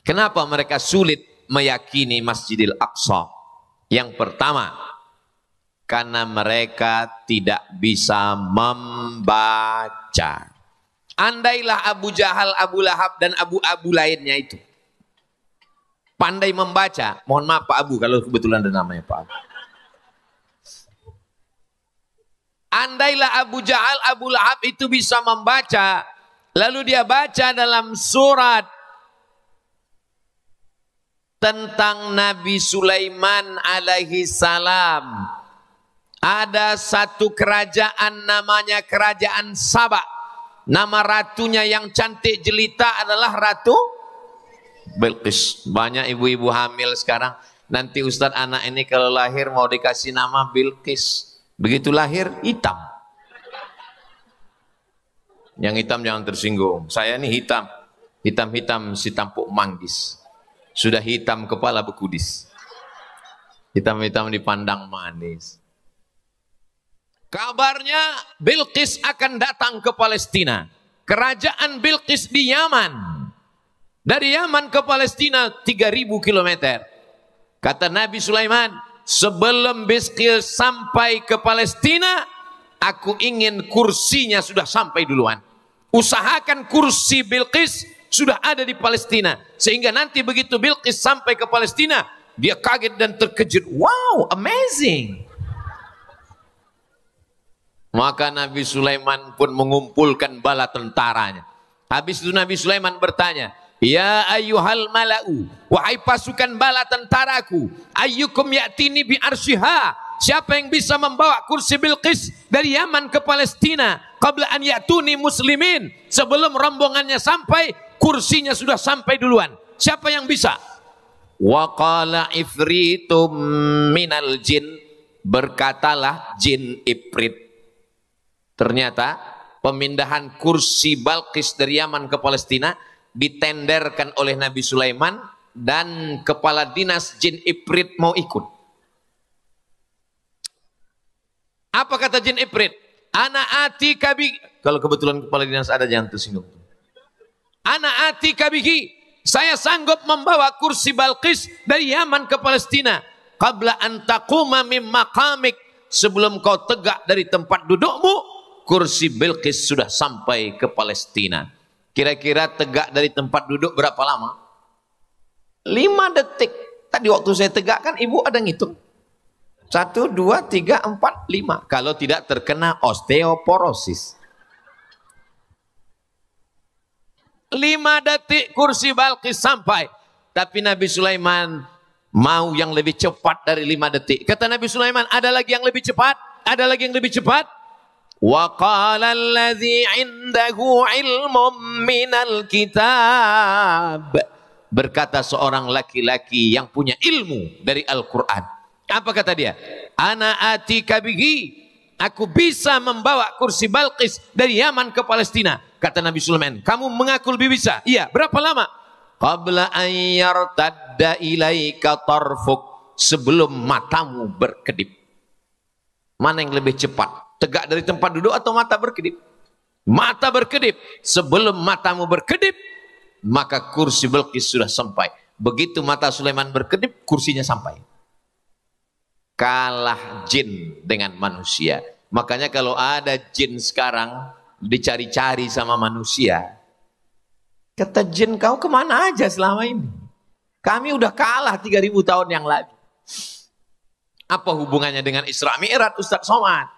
Kenapa mereka sulit meyakini Masjidil Aqsa? Yang pertama, karena mereka tidak bisa membaca. Andailah Abu Jahal, Abu Lahab dan Abu lainnya itu pandai membaca. Mohon maaf Pak Abu kalau kebetulan ada namanya Pak Abu. Andailah Abu Jahal, Abu Lahab itu bisa membaca, lalu dia baca dalam surat tentang Nabi Sulaiman alaihi salam. Ada satu kerajaan namanya Kerajaan Saba. Nama ratunya yang cantik jelita adalah Ratu Bilqis. Banyak ibu-ibu hamil sekarang. Nanti Ustadz anak ini kalau lahir mau dikasih nama Bilqis. Begitu lahir hitam. Yang hitam jangan tersinggung. Saya ini hitam. Hitam-hitam si tampuk manggis. Sudah hitam kepala bekudis. Hitam-hitam dipandang manis. Kabarnya Bilqis akan datang ke Palestina. Kerajaan Bilqis di Yaman. Dari Yaman ke Palestina 3.000 kilometer. Kata Nabi Sulaiman, sebelum Bilqis sampai ke Palestina, aku ingin kursinya sudah sampai duluan. Usahakan kursi Bilqis sudah ada di Palestina. Sehingga nanti begitu Bilqis sampai ke Palestina, dia kaget dan terkejut. Wow, amazing. Maka Nabi Sulaiman pun mengumpulkan bala tentaranya. Habis itu Nabi Sulaiman bertanya, ya ayyuhal mala'u, wahai pasukan bala tentaraku, ayyukum ya'tini bi arsyiha, siapa yang bisa membawa kursi Bilqis dari Yaman ke Palestina qabla an ya'tuni muslimin, sebelum rombongannya sampai, kursinya sudah sampai duluan. Siapa yang bisa? Wa qala ifritum minal jin, berkatalah jin ifrit. Ternyata pemindahan kursi Bilqis dari Yaman ke Palestina ditenderkan oleh Nabi Sulaiman dan kepala dinas jin Ifrit mau ikut. Apa kata jin Ifrit? Ana ati kabi. Kalau kebetulan kepala dinas ada, jangan tersinggung. Ana ati kabihi. Saya sanggup membawa kursi Balqis dari Yaman ke Palestina. Qabla an taquma mim maqamik. Sebelum kau tegak dari tempat dudukmu, kursi Bilqis sudah sampai ke Palestina. Kira-kira tegak dari tempat duduk berapa lama? 5 detik. Tadi waktu saya tegak kan ibu ada ngitung. 1, 2, 3, 4, 5. Kalau tidak terkena osteoporosis. 5 detik kursi Balqis sampai. Tapi Nabi Sulaiman mau yang lebih cepat dari 5 detik. Kata Nabi Sulaiman, ada lagi yang lebih cepat? Ada lagi yang lebih cepat? Wa qala alladhi indahu ilmun minal kitab. Berkata seorang laki-laki yang punya ilmu dari Al-Quran. Apa kata dia? Ana atika bihi. Aku bisa membawa kursi Balqis dari Yaman ke Palestina. Kata Nabi Sulaiman, kamu mengaku lebih bisa? Iya, berapa lama? Qabla an yartadda ilaika tarfuk. Sebelum matamu berkedip. Mana yang lebih cepat? Tegak dari tempat duduk atau mata berkedip? Mata berkedip. Sebelum matamu berkedip, maka kursi Bilqis sudah sampai. Begitu mata Sulaiman berkedip, kursinya sampai. Kalah jin dengan manusia. Makanya kalau ada jin sekarang dicari-cari sama manusia, kata jin, kau kemana aja selama ini? Kami udah kalah 3000 tahun yang lalu. Apa hubungannya dengan Isra Mi'raj, Ustaz Somad?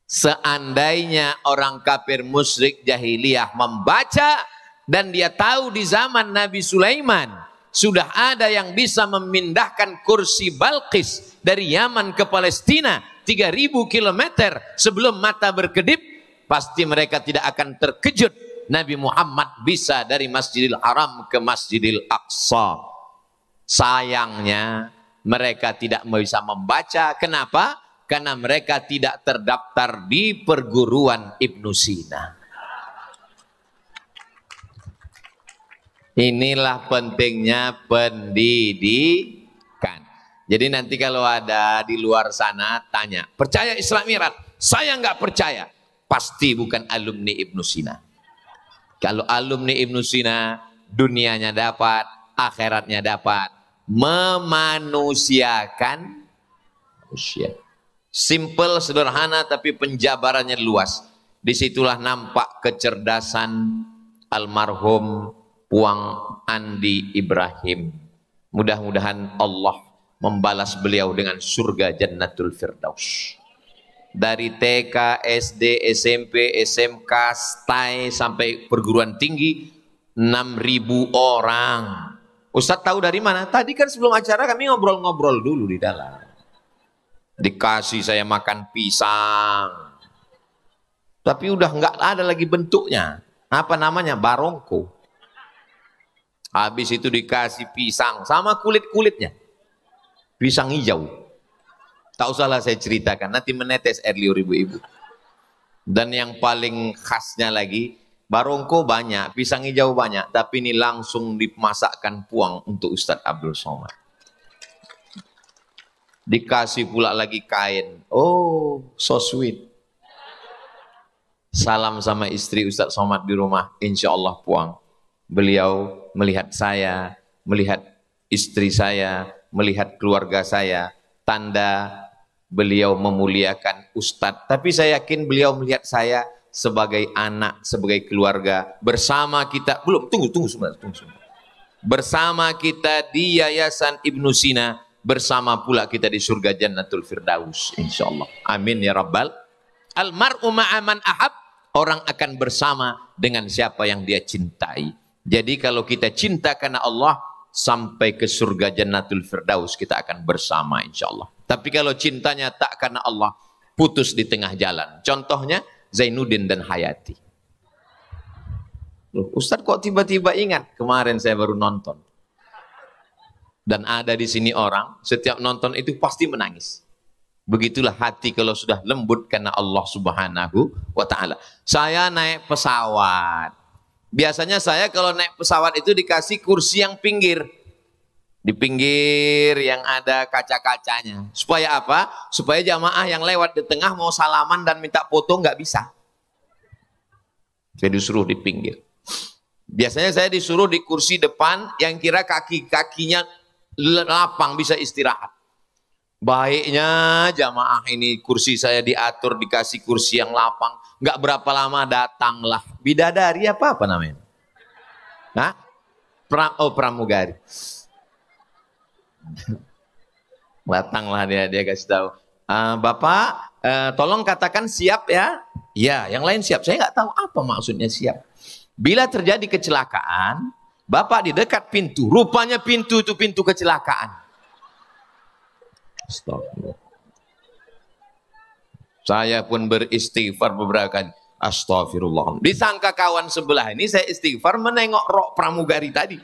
Seandainya orang kafir musyrik jahiliyah membaca dan dia tahu di zaman Nabi Sulaiman sudah ada yang bisa memindahkan kursi Balqis dari Yaman ke Palestina 3000 km sebelum mata berkedip, pasti mereka tidak akan terkejut Nabi Muhammad bisa dari Masjidil Haram ke Masjidil Aqsa. Sayangnya mereka tidak bisa membaca. Kenapa? Karena mereka tidak terdaftar di perguruan Ibnu Sina. Inilah pentingnya pendidikan. Jadi nanti kalau ada di luar sana tanya, percaya Isra Mi'raj? Saya nggak percaya. Pasti bukan alumni Ibnu Sina. Kalau alumni Ibnu Sina, dunianya dapat, akhiratnya dapat. Memanusiakan manusia. Simple, sederhana, tapi penjabarannya luas. Disitulah nampak kecerdasan almarhum Puang Andi Ibrahim. Mudah-mudahan Allah membalas beliau dengan surga Jannatul Firdaus. Dari TK, SD, SMP, SMK, STAI sampai perguruan tinggi 6.000 orang. Ustadz tahu dari mana? Tadi kan sebelum acara kami ngobrol-ngobrol dulu di dalam. Dikasih saya makan pisang. Tapi udah nggak ada lagi bentuknya. Apa namanya? Barongko. Habis itu dikasih pisang sama kulit-kulitnya. Pisang hijau. Tak usahlah saya ceritakan, nanti menetes air liur ibu-ibu. Dan yang paling khasnya lagi, barongko banyak, pisang hijau banyak, tapi ini langsung dimasakkan Puang untuk Ustadz Abdul Somad. Dikasih pula lagi kain. Oh, so sweet. Salam sama istri Ustadz Somad di rumah. Insya Allah Puang. Beliau melihat saya, melihat istri saya, melihat keluarga saya. Tanda beliau memuliakan Ustadz. Tapi saya yakin beliau melihat saya sebagai anak, sebagai keluarga. Bersama kita, belum, tunggu sebentar. Bersama kita di Yayasan Ibnu Sina. Bersama pula kita di surga Jannatul Firdaus, insyaallah. Amin ya rabbal. Almar'u ma'aman ahab. Orang akan bersama dengan siapa yang dia cintai. Jadi kalau kita cinta karena Allah, sampai ke surga Jannatul Firdaus kita akan bersama insyaallah. Tapi kalau cintanya tak karena Allah, putus di tengah jalan. Contohnya Zainuddin dan Hayati. Loh, Ustadz kok tiba-tiba ingat? Kemarin saya baru nonton. Dan ada di sini orang, setiap nonton itu pasti menangis. Begitulah hati kalau sudah lembut karena Allah Subhanahu wa ta'ala. Saya naik pesawat Biasanya saya kalau naik pesawat itu dikasih kursi yang pinggir. Di pinggir yang ada kaca-kacanya. Supaya apa? Supaya jamaah yang lewat di tengah mau salaman dan minta foto nggak bisa. Saya disuruh di pinggir. Biasanya saya disuruh di kursi depan yang kira kaki-kakinya lapang bisa istirahat. Baiknya jamaah ini kursi saya diatur dikasih kursi yang lapang. Nggak berapa lama datanglah bidadari apa namanya? Hah? Pramugari. Datanglah dia kasih tahu. Bapak, tolong katakan siap ya. Ya, yang lain siap. Saya nggak tahu apa maksudnya siap. Bila terjadi kecelakaan, Bapak di dekat pintu. Rupanya pintu itu pintu kecelakaan. Astagfirullah. Saya pun beristighfar beberapa kali. Astagfirullah. Disangka kawan sebelah ini saya istighfar menengok rok pramugari tadi.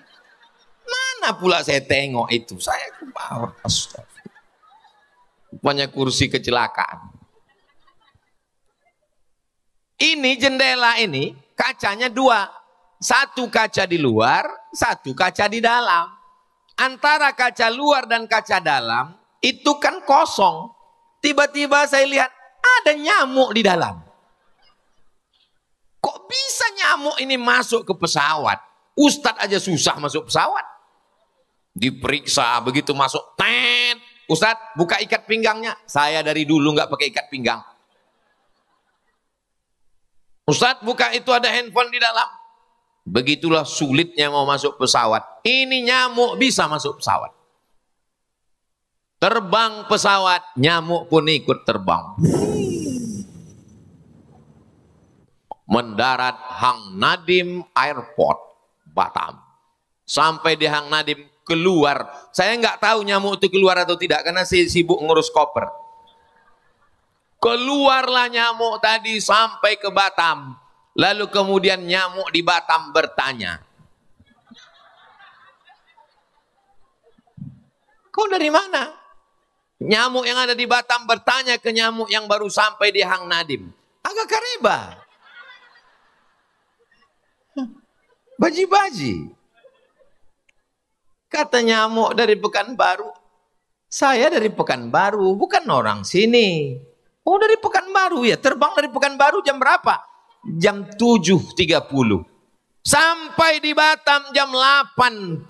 Mana pula saya tengok itu. Saya ke bawah. Astagfirullah. Rupanya kursi kecelakaan. Ini jendela ini kacanya dua. Satu kaca di luar, satu kaca di dalam. Antara kaca luar dan kaca dalam itu kan kosong. Tiba-tiba saya lihat ada nyamuk di dalam. Kok bisa nyamuk ini masuk ke pesawat? Ustadz aja susah masuk pesawat. Diperiksa begitu masuk. Tet. Ustadz buka ikat pinggangnya. Saya dari dulu nggak pakai ikat pinggang. Ustadz buka itu ada handphone di dalam. Begitulah sulitnya mau masuk pesawat. Ini nyamuk bisa masuk pesawat. Terbang pesawat, nyamuk pun ikut terbang. Mendarat Hang Nadim Airport, Batam. Sampai di Hang Nadim keluar. Saya nggak tahu nyamuk itu keluar atau tidak karena saya sibuk ngurus koper. Keluarlah nyamuk tadi sampai ke Batam. Lalu kemudian nyamuk di Batam bertanya. Kau dari mana? Nyamuk yang ada di Batam bertanya ke nyamuk yang baru sampai di Hang Nadim. Agak kareba. Baji-baji. Kata nyamuk dari Pekanbaru. Saya dari Pekanbaru, bukan orang sini. Oh dari Pekanbaru ya, terbang dari Pekanbaru jam berapa? Jam 7.30. Sampai di Batam jam 8.30.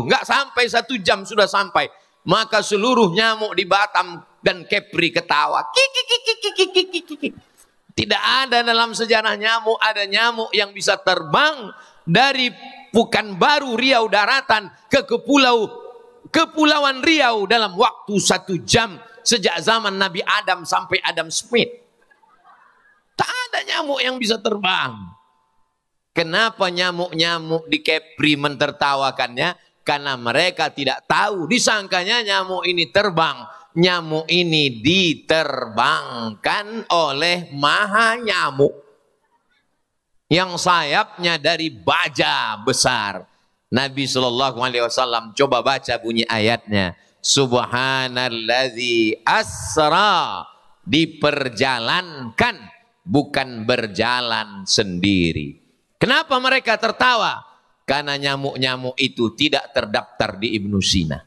Nggak sampai 1 jam sudah sampai. Maka seluruh nyamuk di Batam dan Kepri ketawa. Tidak ada dalam sejarah nyamuk, ada nyamuk yang bisa terbang dari Pekanbaru Riau daratan ke Kepulauan Riau dalam waktu 1 jam. Sejak zaman Nabi Adam sampai Adam Smith. Tak ada nyamuk yang bisa terbang. Kenapa nyamuk-nyamuk di Kepri mentertawakannya? Karena mereka tidak tahu. Disangkanya nyamuk ini terbang. Nyamuk ini diterbangkan oleh maha nyamuk. Yang sayapnya dari baja besar. Nabi SAW coba baca bunyi ayatnya. Subhanalladzi asra. Diperjalankan. Bukan berjalan sendiri. Kenapa mereka tertawa? Karena nyamuk-nyamuk itu tidak terdaftar di Ibnu Sina.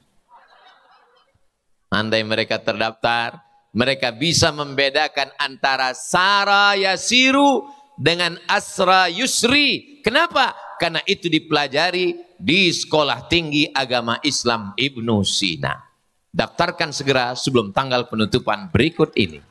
Andai mereka terdaftar, mereka bisa membedakan antara Sara Yasiru dengan Asra Yusri. Kenapa? Karena itu dipelajari di Sekolah Tinggi Agama Islam Ibnu Sina. Daftarkan segera sebelum tanggal penutupan berikut ini.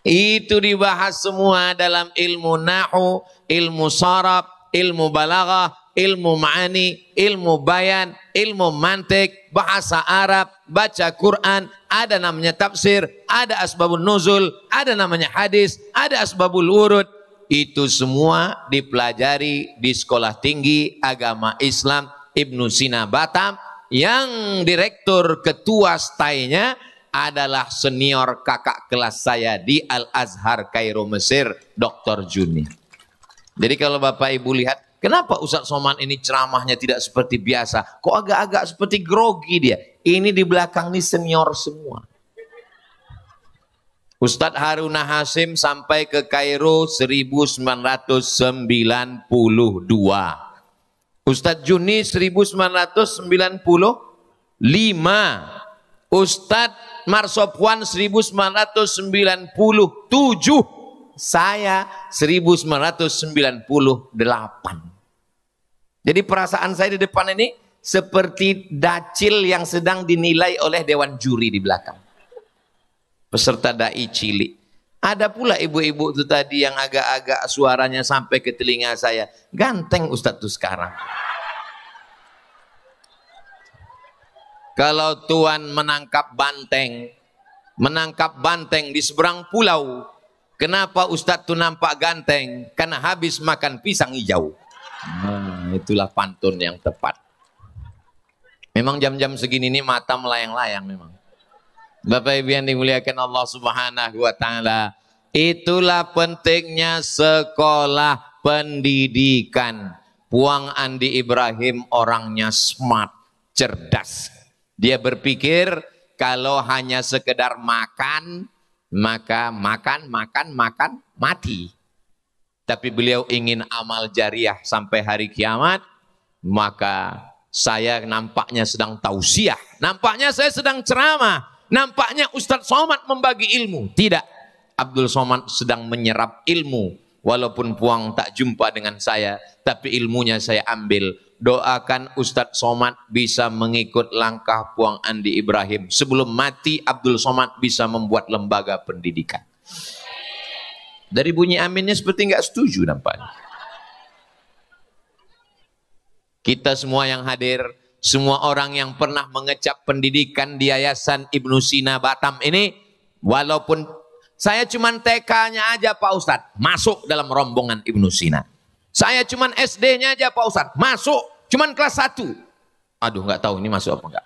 Itu dibahas semua dalam ilmu nahu, ilmu saraf, ilmu balaghah, ilmu ma'ani, ilmu bayan, ilmu mantik, bahasa Arab, baca Quran, ada namanya tafsir, ada asbabun nuzul, ada namanya hadis, ada asbabul wurud. Itu semua dipelajari di Sekolah Tinggi Agama Islam Ibnu Sina Batam yang direktur ketua stainya adalah senior kakak kelas saya di Al-Azhar Kairo Mesir, Dr. Juni. Jadi kalau Bapak Ibu lihat, kenapa Ustadz Somad ini ceramahnya tidak seperti biasa? Kok agak-agak seperti grogi dia? Ini di belakang ini senior semua. Ustadz Haruna Hasim sampai ke Kairo 1992. Ustadz Juni 1995. Ustadz Marsopwan 1997. Saya 1998. Jadi perasaan saya di depan ini seperti dacil yang sedang dinilai oleh dewan juri di belakang. Peserta dai cilik. Ada pula ibu-ibu itu tadi yang agak-agak suaranya sampai ke telinga saya. Ganteng Ustadz tuh sekarang. Kalau Tuhan menangkap banteng di seberang pulau, kenapa Ustadz tuh nampak ganteng? Karena habis makan pisang hijau. Nah, itulah pantun yang tepat. Memang jam-jam segini ini mata melayang-layang memang. Bapak Ibu yang dimuliakan Allah Subhanahu wa taala, itulah pentingnya sekolah pendidikan. Puang Andi Ibrahim orangnya smart, cerdas. Dia berpikir kalau hanya sekedar makan, maka makan, mati. Tapi beliau ingin amal jariah sampai hari kiamat, maka saya nampaknya sedang tausiah, nampaknya saya sedang ceramah. Nampaknya Ustadz Somad membagi ilmu. Tidak, Abdul Somad sedang menyerap ilmu. Walaupun Puang tak jumpa dengan saya, tapi ilmunya saya ambil. Doakan Ustadz Somad bisa mengikut langkah Puang Andi Ibrahim. Sebelum mati Abdul Somad bisa membuat lembaga pendidikan. Dari bunyi aminnya seperti nggak setuju nampaknya. Kita semua yang hadir, semua orang yang pernah mengecap pendidikan di Yayasan Ibnu Sina Batam ini, walaupun saya cuman TK-nya aja Pak Ustadz, masuk dalam rombongan Ibnu Sina. Saya cuman SD-nya aja Pak Ustadz, masuk cuman kelas 1. Aduh, nggak tahu ini masuk apa enggak.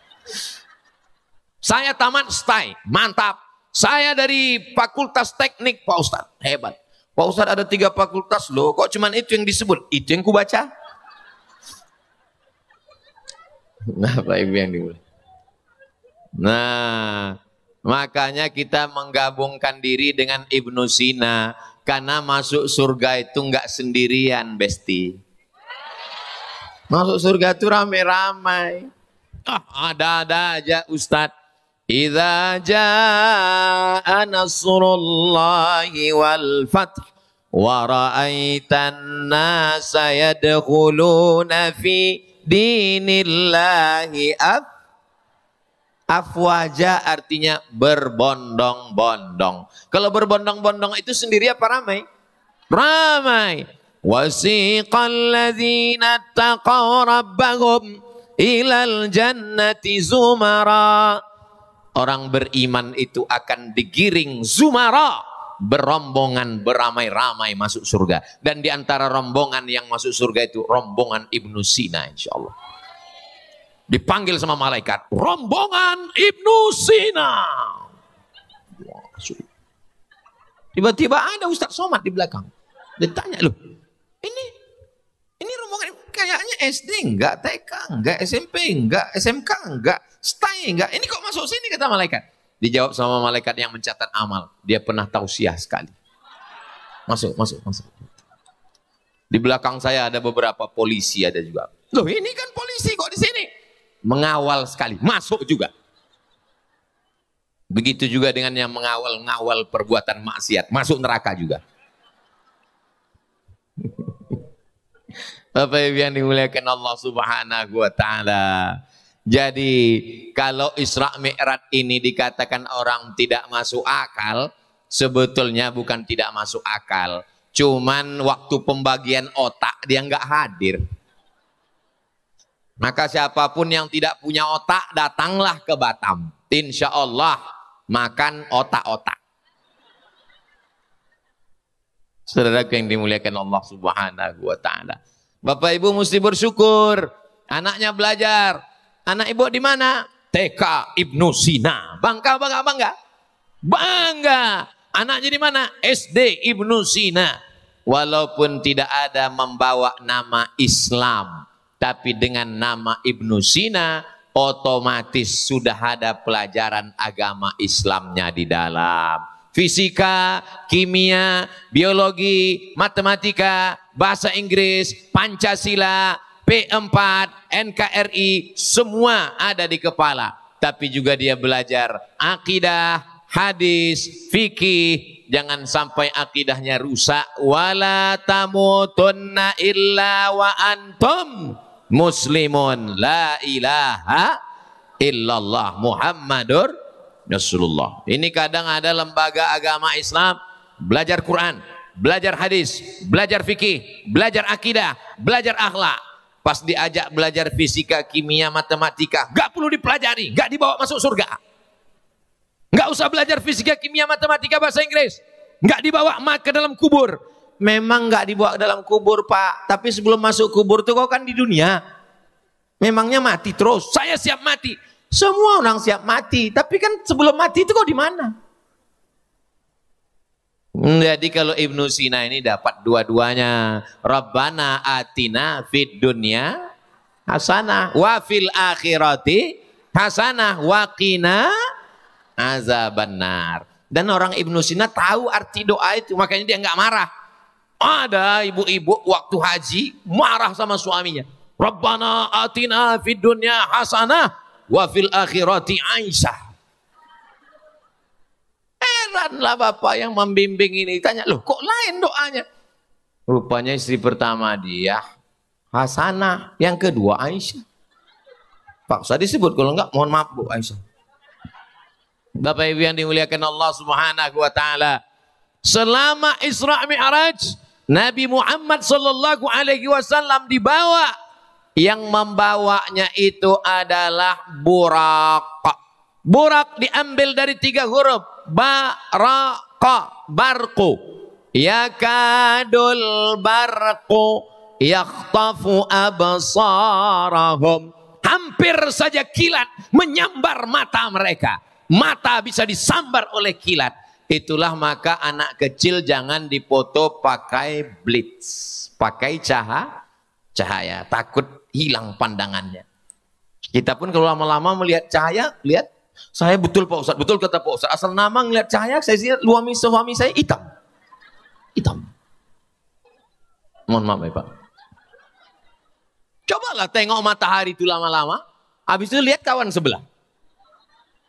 Saya tamat STAI, mantap. Saya dari Fakultas Teknik Pak Ustadz, hebat. Pak Ustadz ada 3 fakultas loh, kok cuman itu yang disebut? Itu yang ku baca. Nah, Pak Ibu yang dimuliakan. Nah, makanya kita menggabungkan diri dengan Ibnu Sina, karena masuk surga itu enggak sendirian, Besti. Masuk surga itu rame-ramai. Ada-ada aja Ustadz. Idza jaa nasrullahi wal fath wa ra'aitan nasa yadkhuluna fi dinillahi afwaja, artinya berbondong-bondong. Kalau berbondong-bondong itu sendiri apa ramai? Ramai. Wasiqal ladzina taqaw rabbahum ilal jannati zumara. Orang beriman itu akan digiring zumara, berombongan beramai-ramai masuk surga. Dan di antara rombongan yang masuk surga itu rombongan Ibnu Sina, insya Allah. Dipanggil sama malaikat, rombongan Ibnu Sina. Tiba-tiba ada Ustadz Somad di belakang. Ditanya, loh, ini rombongan kayaknya SD enggak, TK enggak, SMP enggak, SMK enggak, STAI enggak. Ini kok masuk sini, kata malaikat. Dijawab sama malaikat yang mencatat amal. Dia pernah tausiah sekali. Masuk. Di belakang saya ada beberapa polisi, ada juga. Loh, ini kan polisi kok di sini? Mengawal sekali, masuk juga. Begitu juga dengan yang mengawal perbuatan maksiat, masuk neraka juga. Bapak Ibu yang dimuliakan Allah Subhanahu wa taala. Jadi kalau Isra Mi'raj ini dikatakan orang tidak masuk akal, sebetulnya bukan tidak masuk akal. Cuman waktu pembagian otak dia nggak hadir. Maka siapapun yang tidak punya otak, datanglah ke Batam. Insya Allah makan otak-otak. Saudara yang dimuliakan Allah Subhanahu wa taala. Bapak Ibu mesti bersyukur. Anaknya belajar. Anak Ibu di mana? TK Ibnu Sina. Bangga. Bangga. Anaknya di mana? SD Ibnu Sina. Walaupun tidak ada membawa nama Islam, tapi dengan nama Ibnu Sina, otomatis sudah ada pelajaran agama Islamnya di dalam. fisika, kimia, biologi, matematika, bahasa Inggris, Pancasila, P4, NKRI, semua ada di kepala. Tapi juga dia belajar akidah, hadis, fikih. Jangan sampai akidahnya rusak. Wala tamutunna illa wa antum muslimun. La ilaha illallah Muhammadur Rasulullah. Ini kadang ada lembaga agama Islam, belajar Quran, belajar hadis, belajar fikih, belajar akidah, belajar akhlak. Pas diajak belajar fisika, kimia, matematika, gak perlu dipelajari, gak dibawa masuk surga. Gak usah belajar fisika, kimia, matematika, bahasa Inggris. Gak dibawa ke dalam kubur. Memang gak dibawa ke dalam kubur, Pak. Tapi sebelum masuk kubur tuh kau kan di dunia. Memangnya mati terus. Saya siap mati. Semua orang siap mati. Tapi kan sebelum mati itu kau di mana? Jadi kalau Ibnu Sina ini dapat dua-duanya. Rabbana atina fid dunya hasanah wa fil akhirati hasanah wa qina azabannar. Dan orang Ibnu Sina tahu arti doa itu, makanya dia nggak marah. Ada ibu-ibu waktu haji marah sama suaminya. Rabbana atina fid dunya hasanah wa fil akhirati aisyah. Heranlah bapak yang membimbing ini. Tanya, loh kok lain doanya? Rupanya istri pertama dia Hasanah, yang kedua Aisyah. Pak usah disebut, kalau enggak mohon maaf Bu Aisyah. Bapak Ibu yang dimuliakan Allah Subhanahu wa taala, selama Isra Mi'raj Nabi Muhammad sallallahu alaihi wasallam dibawa, yang membawanya itu adalah burak. Burak diambil dari 3 huruf, baraka, barqu. Yakadul barqu yakhtafu absarahum. Hampir saja kilat menyambar mata mereka. Mata bisa disambar oleh kilat. Itulah maka anak kecil jangan dipoto pakai blitz, pakai cahaya, takut hilang pandangannya. Kita pun kalau lama-lama melihat cahaya, lihat, saya betul Pak Ustadz, betul kata Pak Ustadz, asal nama ngelihat cahaya, saya lihat suami saya hitam. Hitam. Mohon maaf ya Pak. Cobalah tengok matahari itu lama-lama, habis itu lihat kawan sebelah.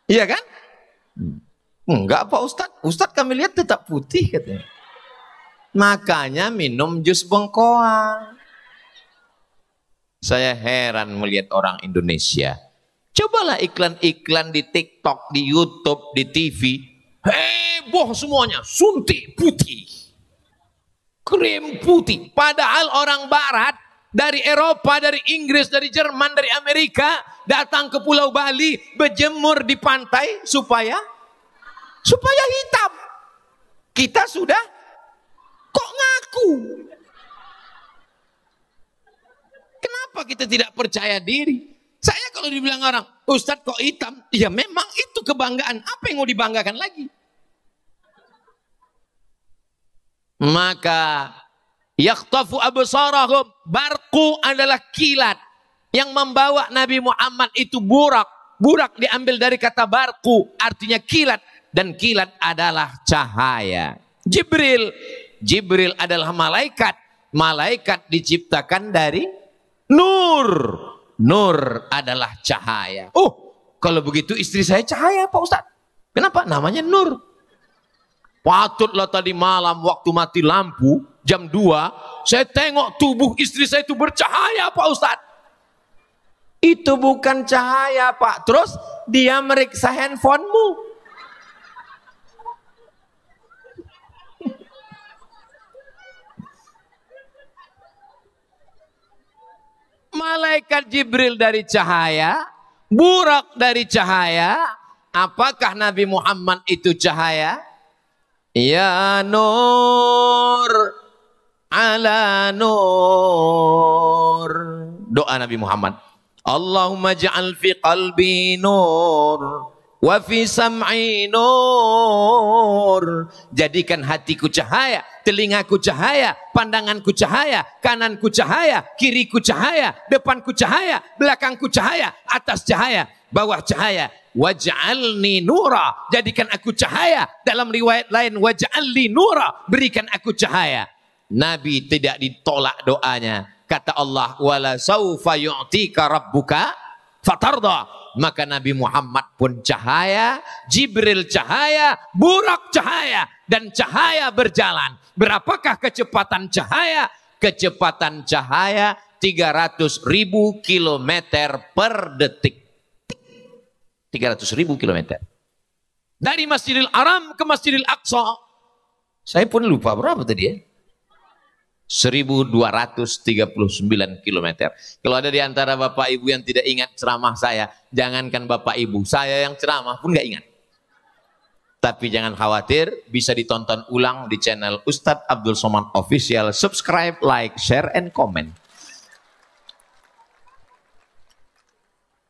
Iya kan? Enggak Pak Ustadz, Ustadz kami lihat tetap putih katanya. Makanya minum jus bengkoang. Saya heran melihat orang Indonesia. Cobalah iklan-iklan di TikTok, di YouTube, di TV. Heboh semuanya, suntik putih. Krim putih. Padahal orang barat, dari Eropa, dari Inggris, dari Jerman, dari Amerika, datang ke Pulau Bali, berjemur di pantai supaya hitam. Kita sudah kok ngaku. Kenapa kita tidak percaya diri? Saya kalau dibilang orang, Ustadz kok hitam? Ya memang itu kebanggaan. Apa yang mau dibanggakan lagi? Maka yakhtafu absarahum, barqu adalah kilat. Yang membawa Nabi Muhammad itu burak. Burak diambil dari kata barqu, artinya kilat. Dan kilat adalah cahaya. Jibril adalah malaikat. Malaikat diciptakan dari nur. Nur adalah cahaya. Oh, kalau begitu istri saya cahaya Pak Ustadz. Kenapa? Namanya Nur. Patutlah tadi malam waktu mati lampu, jam 2, saya tengok tubuh istri saya itu bercahaya Pak Ustadz. Itu bukan cahaya Pak. Terus dia meriksa handphonemu. Malaikat Jibril dari cahaya, burak dari cahaya. Apakah Nabi Muhammad itu cahaya? Ya nur ala nur. Doa Nabi Muhammad. Allahumma ja'al fi qalbi nur wa fi sam'i nur. Jadikan hatiku cahaya, telingaku cahaya, pandanganku cahaya, kananku cahaya, kiriku cahaya, depanku cahaya, belakangku cahaya, atas cahaya, bawah cahaya. waj'alni nura, jadikan aku cahaya. Dalam riwayat lain, waj'alni nura, berikan aku cahaya. Nabi tidak ditolak doanya. Kata Allah, wala saufa yu'tika rabbuka fatarda. Maka Nabi Muhammad pun cahaya, Jibril cahaya, Burak cahaya, dan cahaya berjalan. Berapakah kecepatan cahaya? Kecepatan cahaya 300.000 kilometer per detik. 300.000 kilometer. Dari Masjidil Haram ke Masjidil Aqsa. Saya pun lupa berapa tadi ya. 1239 kilometer. Kalau ada di antara Bapak Ibu yang tidak ingat ceramah saya, jangankan Bapak Ibu, saya yang ceramah pun nggak ingat. Tapi jangan khawatir, bisa ditonton ulang di channel Ustadz Abdul Somad Official. Subscribe, like, share, and comment.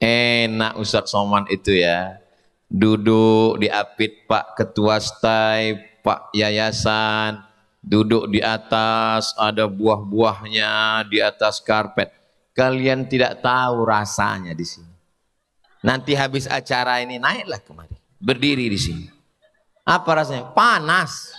Enak Ustadz Somad itu ya. Duduk di apit Pak Ketua Stai, Pak Yayasan. Duduk di atas, ada buah-buahnya di atas karpet. Kalian tidak tahu rasanya di sini. Nanti habis acara ini naiklah kemari. Berdiri di sini. Apa rasanya? Panas.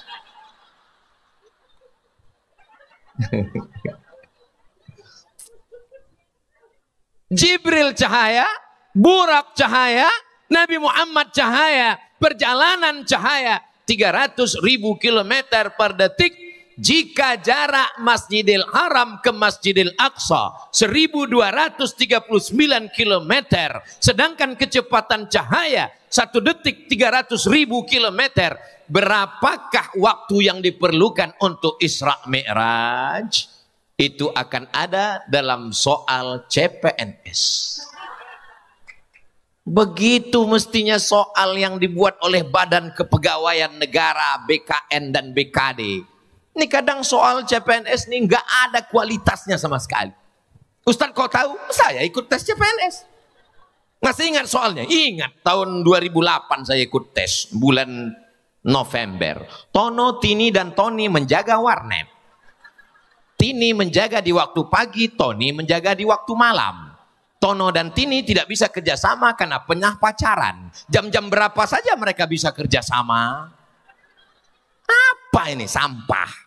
Jibril cahaya, Burak cahaya, Nabi Muhammad cahaya, perjalanan cahaya 300.000 kilometer per detik. Jika jarak Masjidil Haram ke Masjidil Aqsa 1239 kilometer, sedangkan kecepatan cahaya 1 detik 300.000 kilometer, berapakah waktu yang diperlukan untuk Isra Mi'raj? Itu akan ada dalam soal CPNS. Begitu mestinya soal yang dibuat oleh Badan Kepegawaian Negara, BKN dan BKD. Ini kadang soal CPNS ini nggak ada kualitasnya sama sekali. Ustadz kau tahu? Saya ikut tes CPNS. Masih ingat soalnya? Ingat, tahun 2008 saya ikut tes, bulan November. Tono, Tini, dan Tony menjaga warnet. Tini menjaga di waktu pagi, Tony menjaga di waktu malam. Tono dan Tini tidak bisa kerjasama karena pernah pacaran. Jam-jam berapa saja mereka bisa kerjasama? Apa ini? Sampah.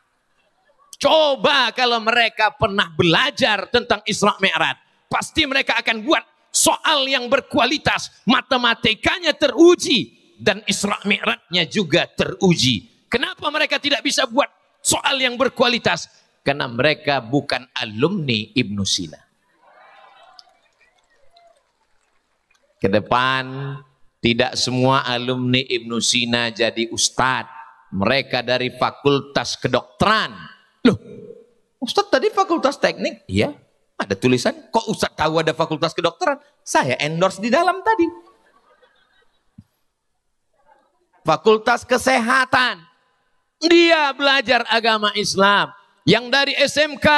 Coba kalau mereka pernah belajar tentang Isra Mi'raj, pasti mereka akan buat soal yang berkualitas. Matematikanya teruji dan Isra Mi'rajnya juga teruji. Kenapa mereka tidak bisa buat soal yang berkualitas? Karena mereka bukan alumni Ibnu Sina. Ke depan tidak semua alumni Ibnu Sina jadi ustadz. Mereka dari fakultas kedokteran. Loh, ustadz tadi fakultas teknik? Iya, ada tulisan. Kok ustadz tahu ada fakultas kedokteran? Saya endorse di dalam tadi. Fakultas kesehatan. Dia belajar agama Islam. Yang dari SMK,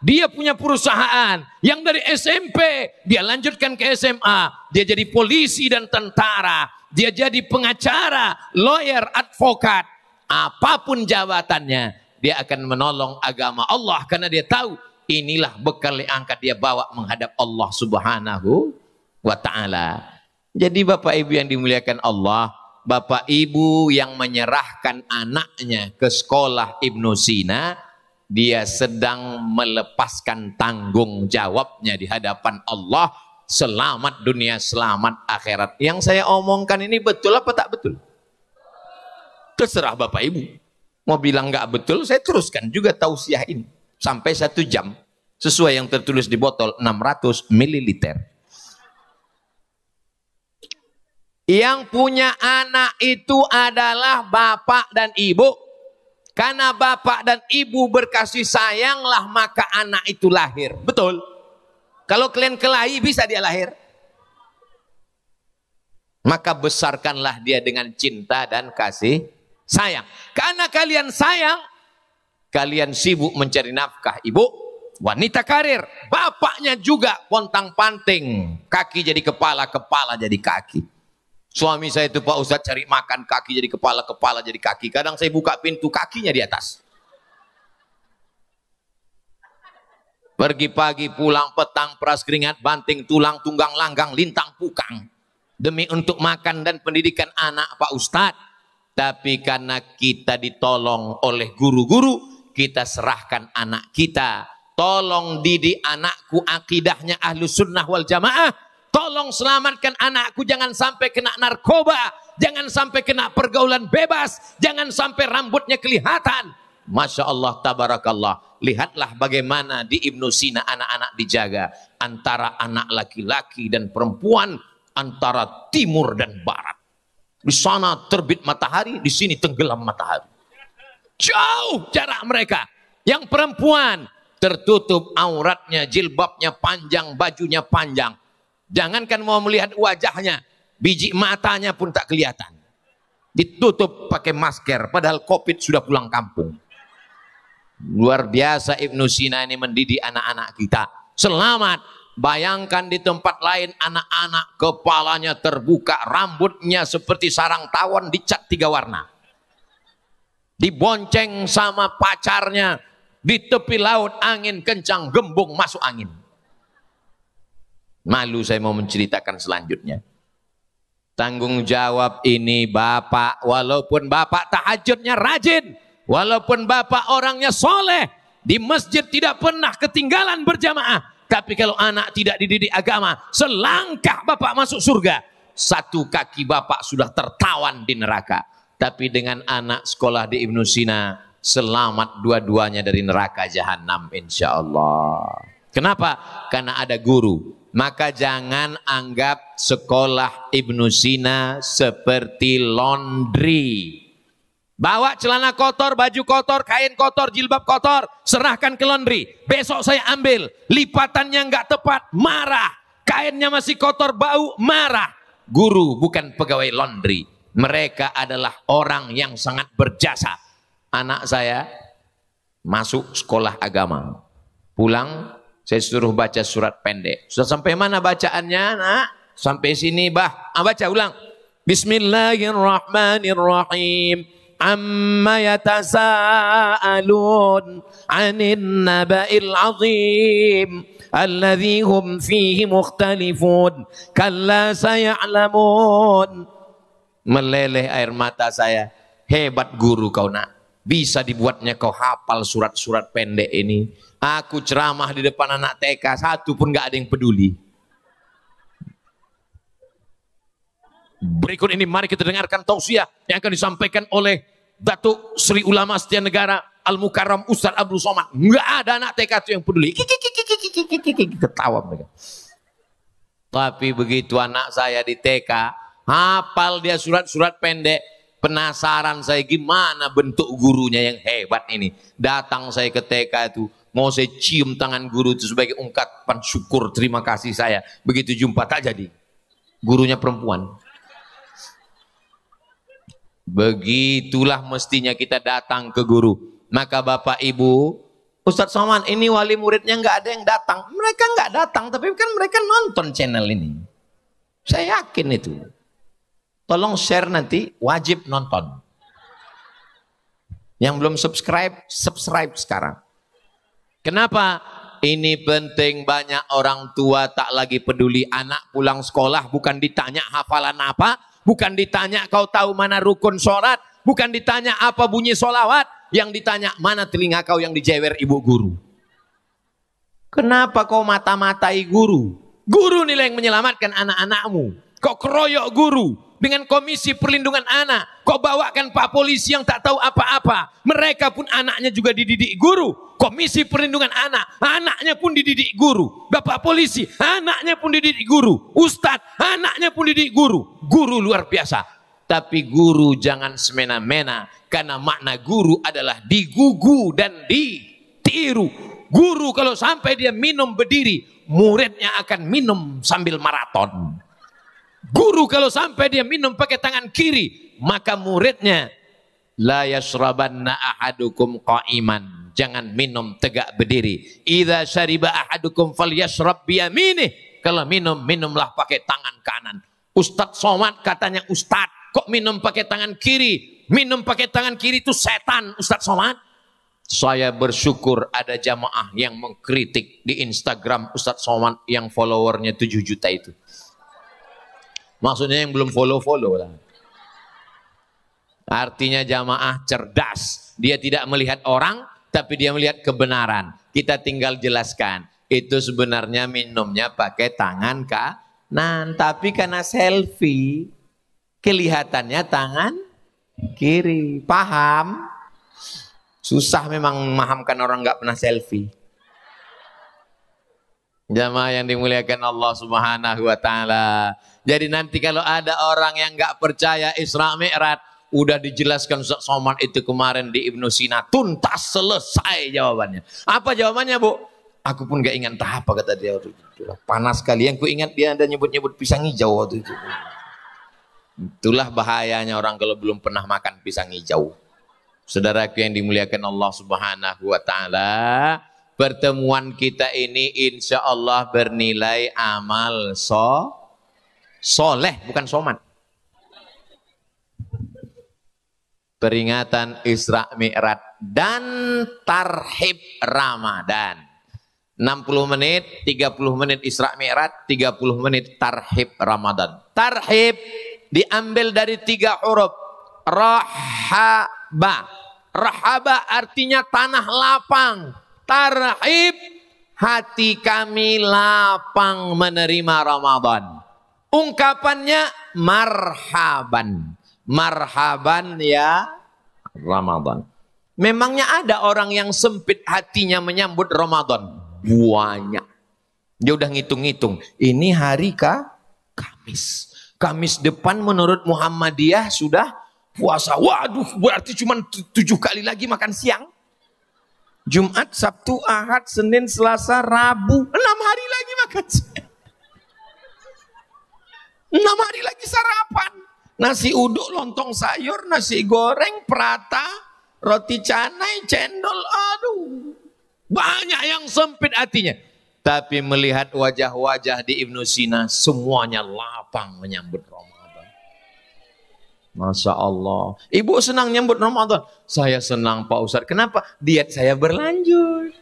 dia punya perusahaan. Yang dari SMP, dia lanjutkan ke SMA. Dia jadi polisi dan tentara. Dia jadi pengacara, lawyer, advokat. Apapun jabatannya, dia akan menolong agama Allah. Karena dia tahu, inilah bekal yang angkat dia bawa menghadap Allah Subhanahu wa ta'ala. Jadi Bapak Ibu yang dimuliakan Allah, Bapak Ibu yang menyerahkan anaknya ke sekolah Ibnu Sina, dia sedang melepaskan tanggung jawabnya di hadapan Allah. Selamat dunia, selamat akhirat. Yang saya omongkan ini betul apa tak betul? Terserah Bapak Ibu. Mau bilang nggak betul, saya teruskan juga tausiah ini. Sampai 1 jam. Sesuai yang tertulis di botol 600 ml. Yang punya anak itu adalah bapak dan ibu. Karena bapak dan ibu berkasih sayanglah maka anak itu lahir. Betul? Kalau kalian kelahi bisa dia lahir. Maka besarkanlah dia dengan cinta dan kasih sayang. Karena kalian sayang, kalian sibuk mencari nafkah. Ibu, wanita karir. Bapaknya juga pontang-panting. Kaki jadi kepala, kepala jadi kaki. Suami saya itu Pak Ustadz cari makan, kaki jadi kepala, kepala jadi kaki. Kadang saya buka pintu, kakinya di atas. Pergi pagi, pulang petang, peras keringat, banting tulang, tunggang langgang, lintang pukang. demi untuk makan dan pendidikan anak Pak Ustadz. Tapi karena kita ditolong oleh guru-guru, kita serahkan anak kita. Tolong didik anakku akidahnya Ahlus Sunnah wal Jamaah. Tolong selamatkan anakku jangan sampai kena narkoba, jangan sampai kena pergaulan bebas, jangan sampai rambutnya kelihatan. Masya Allah, tabarakallah. Lihatlah bagaimana di Ibnu Sina anak-anak dijaga. Antara anak laki-laki dan perempuan, antara timur dan barat. Di sana terbit matahari, di sini tenggelam matahari. Jauh jarak mereka. Yang perempuan tertutup auratnya, jilbabnya panjang, bajunya panjang. Jangankan mau melihat wajahnya, biji matanya pun tak kelihatan. Ditutup pakai masker, padahal COVID sudah pulang kampung. Luar biasa Ibnu Sina ini mendidik anak-anak kita. Selamat. Bayangkan di tempat lain anak-anak kepalanya terbuka, rambutnya seperti sarang tawon dicat 3 warna. Dibonceng sama pacarnya di tepi laut, angin kencang, gembung masuk angin. Malu saya mau menceritakan selanjutnya. Tanggung jawab ini Bapak, walaupun Bapak tahajudnya rajin, walaupun Bapak orangnya soleh, di masjid tidak pernah ketinggalan berjamaah. Tapi kalau anak tidak dididik agama, selangkah Bapak masuk surga, 1 kaki Bapak sudah tertawan di neraka. Tapi dengan anak sekolah di Ibnu Sina, selamat dua-duanya dari neraka jahanam insya Allah. Kenapa? Karena ada guru. Maka jangan anggap sekolah Ibnu Sina seperti laundry. Bawa celana kotor, baju kotor, kain kotor, jilbab kotor, serahkan ke laundry. Besok saya ambil, lipatannya nggak tepat, marah. Kainnya masih kotor, bau, marah. Guru bukan pegawai laundry. Mereka adalah orang yang sangat berjasa. Anak saya masuk sekolah agama. Pulang, saya suruh baca surat pendek. Sudah sampai mana bacaannya, nak? Sampai sini, bah. Baca ulang. Bismillahirrahmanirrahim. Amma yatasaalun 'anil naba'il 'azim alladzi hum fihi mukhtalifun kalla saya'lamun. Meleleh air mata saya. Hebat guru kau nak, bisa dibuatnya kau hafal surat-surat pendek ini. Aku ceramah di depan anak TK, 1 pun gak ada yang peduli. Berikut ini mari kita dengarkan tausiah yang akan disampaikan oleh Datuk Sri Ulama Setia Negara Al-Mukarram Ustaz Abdul Somad. Nggak ada anak TK itu yang peduli. Ketawa mereka. Tapi begitu anak saya di TK, hafal dia surat-surat pendek. Penasaran saya gimana bentuk gurunya yang hebat ini. Datang saya ke TK itu, mau saya cium tangan guru itu sebagai ungkapan syukur terima kasih saya. Begitu jumpa tak jadi. Gurunya perempuan. Begitulah mestinya kita datang ke guru. Maka Bapak Ibu, Ustadz Somad ini wali muridnya nggak ada yang datang. Mereka nggak datang, tapi kan mereka nonton channel ini. Saya yakin itu. Tolong share nanti, wajib nonton. Yang belum subscribe, subscribe sekarang. Kenapa? Ini penting, banyak orang tua tak lagi peduli anak pulang sekolah, bukan ditanya hafalan apa, bukan ditanya kau tahu mana rukun sholat, bukan ditanya apa bunyi sholawat, yang ditanya mana telinga kau yang dijewer ibu guru. Kenapa kau mata-matai guru? Guru nilai yang menyelamatkan anak-anakmu. Kau keroyok guru dengan Komisi Perlindungan Anak. Kau bawakan Pak Polisi yang tak tahu apa-apa. Mereka pun anaknya juga dididik guru. Komisi Perlindungan Anak, anaknya pun dididik guru. Bapak Polisi, anaknya pun dididik guru. Ustadz, anaknya pun dididik guru. Guru luar biasa. Tapi guru jangan semena-mena. Karena makna guru adalah digugu dan ditiru. Guru kalau sampai dia minum berdiri, muridnya akan minum sambil maraton. Guru kalau sampai dia minum pakai tangan kiri, maka muridnya la yashrabanna ahadukum qa'iman. Jangan minum tegak berdiri. Idza syariba ahadukum falyashrab biyaminih. Kalau minum, minumlah pakai tangan kanan. Ustadz Somad katanya Ustadz, kok minum pakai tangan kiri? Minum pakai tangan kiri itu setan, Ustadz Somad. Saya bersyukur ada jamaah yang mengkritik di Instagram Ustadz Somad yang followernya 7 juta itu. Maksudnya yang belum follow-follow lah. Artinya jamaah cerdas. Dia tidak melihat orang, tapi dia melihat kebenaran. Kita tinggal jelaskan. Itu sebenarnya minumnya pakai tangan kanan. Tapi karena selfie, kelihatannya tangan kiri. Paham? Susah memang memahamkan orang nggak pernah selfie. Jamaah yang dimuliakan Allah Subhanahu wa taala. Jadi nanti kalau ada orang yang nggak percaya Isra Mi'raj, udah dijelaskan Ustaz Somad itu kemarin di Ibnu Sina, tuntas selesai jawabannya. Apa jawabannya, Bu? Aku pun gak ingat entah apa kata dia. Panas sekali. Yang ku ingat dia ada nyebut-nyebut pisang hijau waktu itu. Itulah bahayanya orang kalau belum pernah makan pisang hijau. Saudaraku yang dimuliakan Allah Subhanahu wa taala, pertemuan kita ini insya Allah bernilai amal soleh, bukan somat. Peringatan Isra Mi'raj dan tarhib Ramadan. 60 menit, 30 menit Isra Mi'raj, 30 menit tarhib Ramadan. Tarhib diambil dari 3 huruf. Rahaba. Rahaba artinya tanah lapang. Tarhib, hati kami lapang menerima Ramadan. Ungkapannya marhaban. Marhaban ya Ramadan. Memangnya ada orang yang sempit hatinya menyambut Ramadan? Banyak. Dia udah ngitung-ngitung. Ini hari Kamis. Kamis depan menurut Muhammadiyah sudah puasa. Waduh, berarti cuma 7 kali lagi makan siang. Jumat, Sabtu, Ahad, Senin, Selasa, Rabu. 6 hari lagi makan siang. 6 hari lagi sarapan. Nasi uduk, lontong sayur, nasi goreng, prata, roti canai, cendol. Aduh. Banyak yang sempit hatinya. Tapi melihat wajah-wajah di Ibnu Sina, semuanya lapang menyambut Ramadan. Masya Allah. Ibu senang nyambut Ramadan. Saya senang Pak Ustadz. Kenapa? Diet saya berlanjut.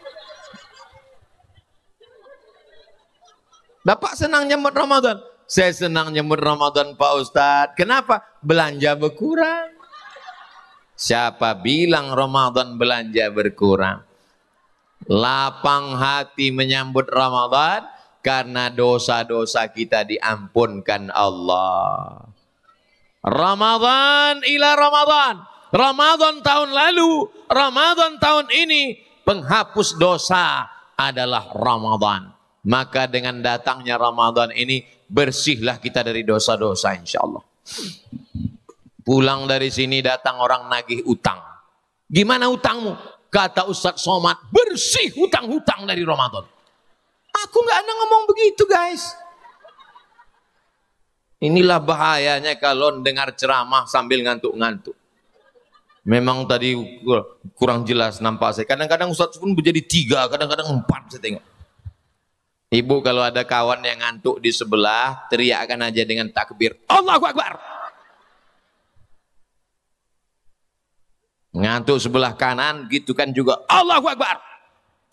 Bapak senang nyambut Ramadan. Saya senang nyambut Ramadan Pak Ustadz. Kenapa? Belanja berkurang. Siapa bilang Ramadan belanja berkurang? Lapang hati menyambut Ramadan karena dosa-dosa kita diampunkan Allah. Ramadan ila Ramadan. Ramadan tahun lalu, Ramadan tahun ini, penghapus dosa adalah Ramadan. Maka dengan datangnya Ramadan ini, bersihlah kita dari dosa-dosa insya Allah. Pulang dari sini datang orang nagih utang. Gimana utangmu? Kata Ustadz Somad, bersih hutang-hutang dari Ramadan. Aku nggak ada ngomong begitu guys. Inilah bahayanya kalau dengar ceramah sambil ngantuk-ngantuk. Memang tadi kurang jelas nampak saya. Kadang-kadang Ustadz pun menjadi 3, kadang-kadang 4 saya tengok. Ibu kalau ada kawan yang ngantuk di sebelah, teriakkan aja dengan takbir. Allahu Akbar. Ngantuk sebelah kanan gitu kan juga Allahu Akbar.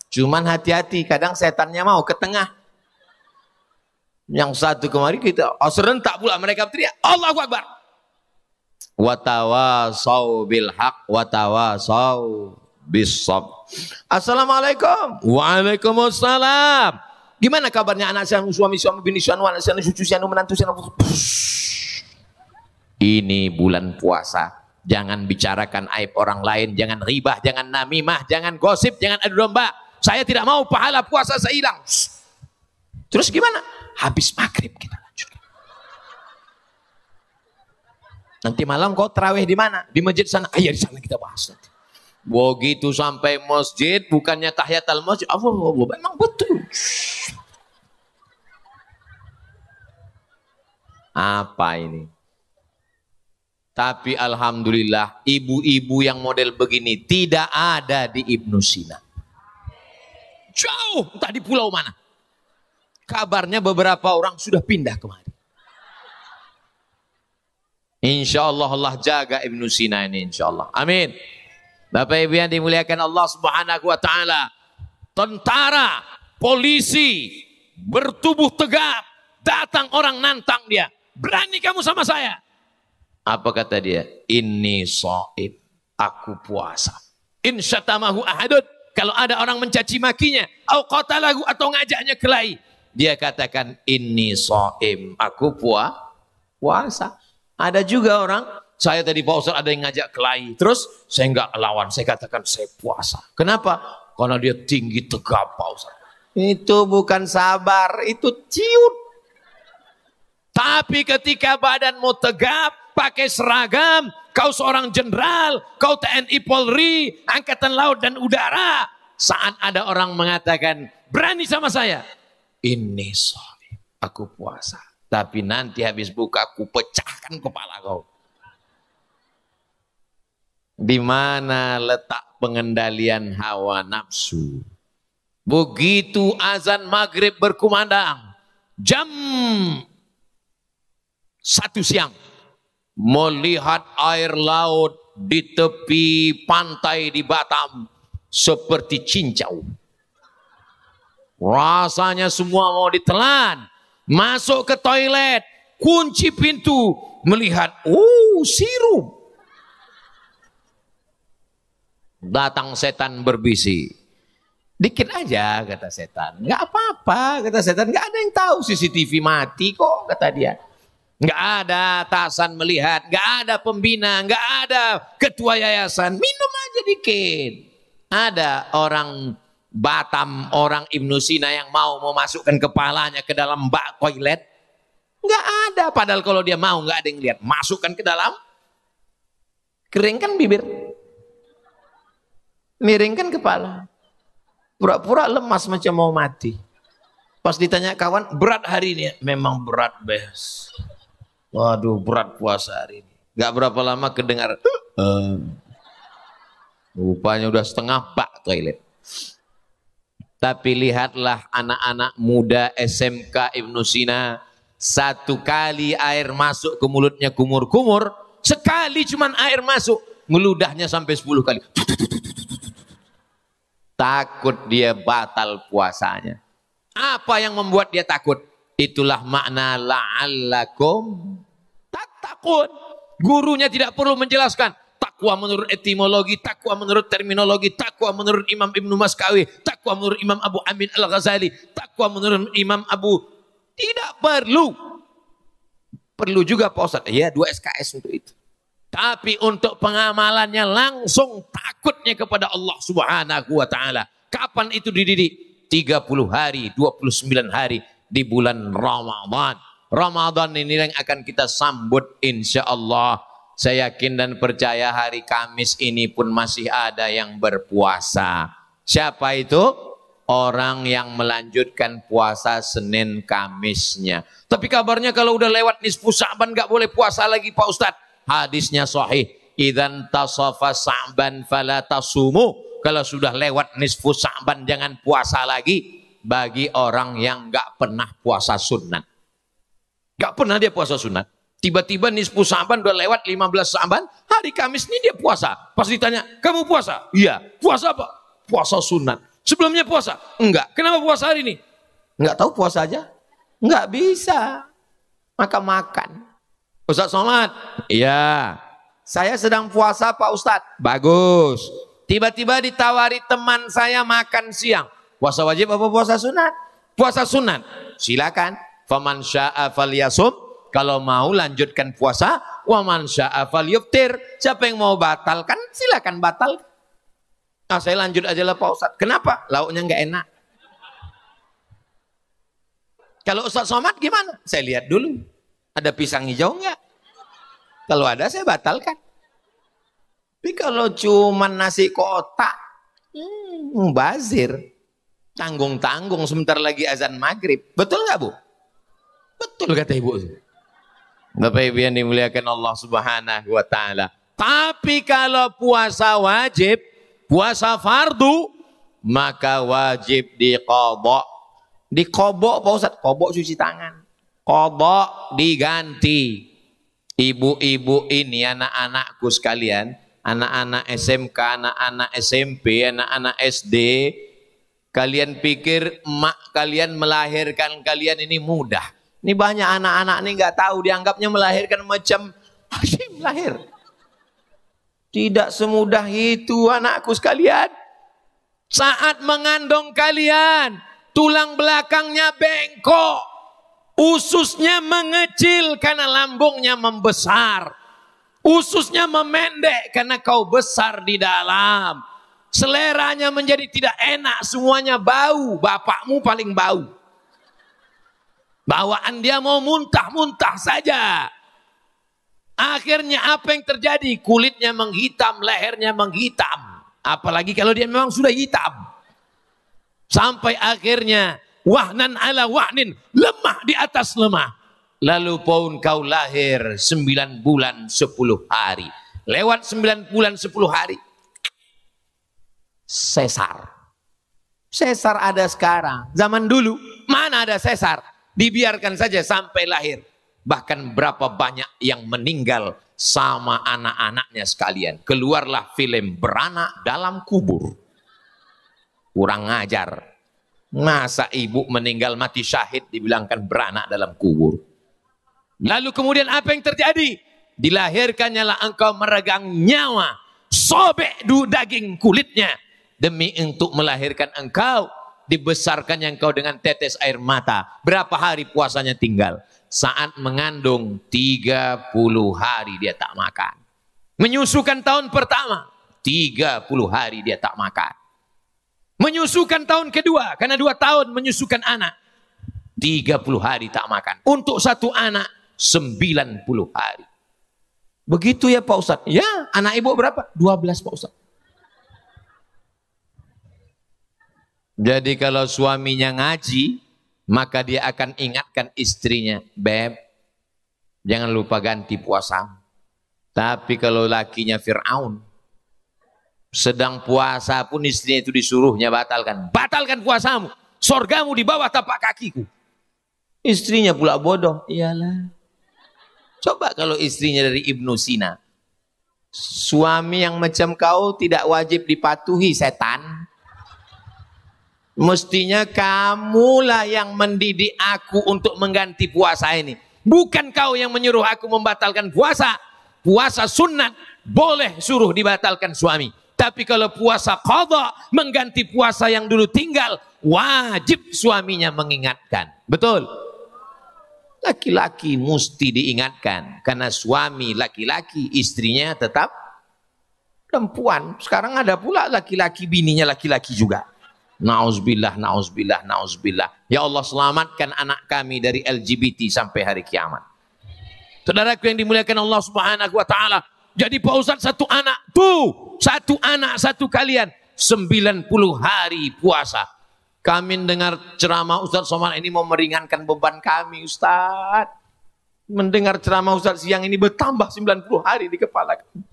Cuman hati-hati, kadang setannya mau ke tengah. Yang satu kemarin kita serentak pula mereka teriak Allahu Akbar. Watawasau bil haq watawasau bis sabr. Assalamualaikum. Waalaikumsalam. Gimana kabarnya anak saya, suami bini saya, anak saya, cucu saya, menantu saya? Ini bulan puasa. Jangan bicarakan aib orang lain, jangan ribah, jangan namimah, jangan gosip, jangan adu domba. Saya tidak mau pahala puasa saya hilang. Terus gimana? Habis maghrib kita lanjutkan. Nanti malam kau tarawih di mana? Di masjid sana. Ayo di sana kita bahas nanti. Begitu sampai masjid, bukannya tahiyatul masjid. Allah, memang betul. Apa ini? Tapi alhamdulillah ibu-ibu yang model begini tidak ada di Ibnu Sina. Jauh, entah di pulau mana. Kabarnya beberapa orang sudah pindah kemari. Insya Allah Allah jaga Ibnu Sina ini insya Allah. Amin. Bapak Ibu yang dimuliakan Allah Subhanahu wa taala. Tentara, polisi bertubuh tegap, datang orang nantang dia. berani kamu sama saya. Apa kata dia? Inni shaim, aku puasa. In syatamahu ahadun, kalau ada orang mencaci makinya, au qatalahu, atau ngajaknya kelahi, dia katakan inni shaim, aku puasa. Ada juga orang, saya tadi Pak Ustaz ada yang ngajak kelahi, terus saya enggak lawan, saya katakan saya puasa. Kenapa? Karena dia tinggi tegap Pak Ustaz. Itu bukan sabar, itu ciut. Tapi ketika badanmu tegap, pakai seragam, kau seorang jenderal, kau TNI Polri, Angkatan Laut dan Udara, saat ada orang mengatakan, berani sama saya, ini shaim, aku puasa. Tapi nanti habis buka, aku pecahkan kepala kau. Di mana letak pengendalian hawa nafsu? Begitu azan maghrib berkumandang, jam 1 siang, melihat air laut di tepi pantai di Batam seperti cincau. Rasanya semua mau ditelan. Masuk ke toilet, kunci pintu, melihat, sirup. Datang setan berbisik. Dikit aja, kata setan. Nggak apa-apa, kata setan. Nggak ada yang tahu, CCTV mati kok, kata dia. Nggak ada atasan melihat, nggak ada pembina, nggak ada ketua yayasan. Minum aja dikit. Ada orang Batam, orang Ibnu Sina yang mau memasukkan kepalanya ke dalam bak toilet. Nggak ada, padahal kalau dia mau nggak ada yang lihat. Masukkan ke dalam, keringkan bibir, miringkan kepala, pura-pura lemas macam mau mati. Pas ditanya kawan, berat hari ini? Memang berat, Bes. Waduh, berat puasa hari ini. Nggak berapa lama kedengar, rupanya udah setengah bak toilet. Tapi lihatlah anak-anak muda SMK Ibnu Sina, satu kali air masuk ke mulutnya kumur-kumur, sekali cuman air masuk, ngeludahnya sampai 10 kali. Takut dia batal puasanya. Apa yang membuat dia takut? Itulah makna la'allakum tattaqun. Gurunya tidak perlu menjelaskan. Takwa menurut etimologi, takwa menurut terminologi, takwa menurut Imam Ibnu Maskawi, takwa menurut Imam Abu Amin Al-Ghazali, takwa menurut Imam Abu. Tidak perlu. Perlu juga Pak Ustadz. Ya, 2 SKS untuk itu. Tapi untuk pengamalannya langsung takutnya kepada Allah Subhanahu wa Ta'ala. Kapan itu dididik? 30 hari, 29 hari di bulan Ramadan. Ramadan ini yang akan kita sambut insya Allah. Saya yakin dan percaya hari Kamis ini pun masih ada yang berpuasa. Siapa itu? Orang yang melanjutkan puasa Senin Kamisnya. Tapi kabarnya kalau udah lewat nisfu Sa'ban gak boleh puasa lagi Pak Ustadz. Hadisnya sahih. Idzan tasafa Sa'ban fala tasumu. Kalau sudah lewat nisfu Sa'ban jangan puasa lagi. Bagi orang yang gak pernah puasa sunat. Gak pernah dia puasa sunat. Tiba-tiba nisfu Sa'ban udah lewat 15 Sa'ban, hari Kamis ini dia puasa. Pas ditanya, kamu puasa? Iya. Puasa apa? Puasa sunat. Sebelumnya puasa? Enggak. Kenapa puasa hari ini? Enggak tahu, puasa aja. Enggak bisa. Maka makan. Ustaz Somad? Iya. Saya sedang puasa Pak Ustadz. Bagus. Tiba-tiba ditawari teman saya makan siang. Puasa wajib apa puasa sunat? Puasa sunat. Silakan. Faman sya'a falyasum. Kalau mau lanjutkan puasa, wa man sya'a falyuftir. Siapa yang mau batalkan, silakan batal. Nah, saya lanjut aja lah Pak Ustadz. Kenapa? Lauknya nggak enak. Kalau Ustadz Somad gimana? Saya lihat dulu. Ada pisang hijau nggak? Kalau ada saya batalkan. Tapi kalau cuma nasi kotak, bazir. Tanggung-tanggung sebentar lagi azan maghrib. Betul nggak Bu? Betul kata Ibu. Bapak Ibu yang dimuliakan Allah Subhanahu wa Ta'ala. Tapi kalau puasa wajib, puasa fardu, maka wajib diqadha. Diqadha Pak Ustaz, qadha cuci tangan. Qadha diganti. Ibu-ibu ini, anak-anakku sekalian, anak-anak SMK, anak-anak SMP, anak-anak SD, kalian pikir emak kalian melahirkan kalian ini mudah. Ini banyak anak-anak nih nggak tahu, dianggapnya melahirkan macam Hashim lahir. Tidak semudah itu anakku sekalian. Saat mengandung kalian, tulang belakangnya bengkok, ususnya mengecil karena lambungnya membesar, ususnya memendek karena kau besar di dalam, seleranya menjadi tidak enak, semuanya bau, bapakmu paling bau, bawaan dia mau muntah-muntah saja. Akhirnya apa yang terjadi? Kulitnya menghitam, lehernya menghitam. Apalagi kalau dia memang sudah hitam. Sampai akhirnya wahnan ala wahnin, lemah di atas lemah. Lalu pun kau lahir 9 bulan 10 hari. Lewat 9 bulan 10 hari. Sesar. Sesar ada sekarang. Zaman dulu mana ada sesar? Dibiarkan saja sampai lahir. Bahkan berapa banyak yang meninggal sama anak-anaknya sekalian. Keluarlah film Beranak Dalam Kubur. Kurang ajar. Masa ibu meninggal mati syahid dibilangkan beranak dalam kubur. Lalu kemudian apa yang terjadi? Dilahirkannya lah engkau meregang nyawa. Sobek daging kulitnya. Demi untuk melahirkan engkau. Dibesarkannya engkau dengan tetes air mata. Berapa hari puasanya tinggal? Saat mengandung 30 hari dia tak makan. Menyusukan tahun pertama 30 hari dia tak makan. Menyusukan tahun kedua karena 2 tahun menyusukan anak 30 hari tak makan. Untuk satu anak 90 hari. Begitu ya Pak Ustadz? Ya, anak ibu berapa? 12 Pak Ustadz. Jadi kalau suaminya ngaji, maka dia akan ingatkan istrinya, Beb, jangan lupa ganti puasa. Tapi kalau lakinya Fir'aun, sedang puasa pun istrinya itu disuruhnya batalkan. Batalkan puasamu, sorgamu di bawah tapak kakiku. Istrinya pula bodoh. Iyalah. Coba kalau istrinya dari Ibnu Sina. Suami yang macam kau tidak wajib dipatuhi setan. Mestinya kamulah yang mendidik aku untuk mengganti puasa ini. Bukan kau yang menyuruh aku membatalkan puasa. Puasa sunat boleh suruh dibatalkan suami. Tapi kalau puasa qadha, mengganti puasa yang dulu tinggal, wajib suaminya mengingatkan. Betul? Laki-laki mesti diingatkan. Karena suami laki-laki, istrinya tetap perempuan. Sekarang ada pula laki-laki, bininya laki-laki juga. Nauzubillah, nauzubillah, nauzubillah. Ya Allah, selamatkan anak kami dari LGBT sampai hari kiamat. Saudaraku yang dimuliakan Allah Subhanahu wa taala. Jadi Pak Ustadz satu anak, tuh, satu anak, satu kalian 90 hari puasa. Kami dengar ceramah Ustadz Somad ini mau meringankan beban kami, Ustadz. Mendengar ceramah Ustadz siang ini bertambah 90 hari di kepala kami.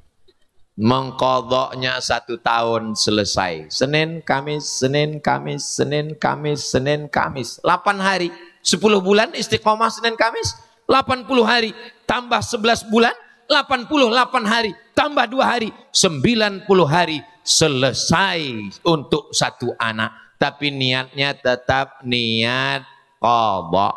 Mengkodoknya 1 tahun selesai. Senin, Kamis, Senin, Kamis, Senin, Kamis, Senin, Kamis. 8 hari. 10 bulan istiqomah Senin, Kamis. 80 hari. Tambah 11 bulan. 88 hari. Tambah 2 hari. 90 hari. Selesai untuk satu anak. Tapi niatnya tetap niat qadha.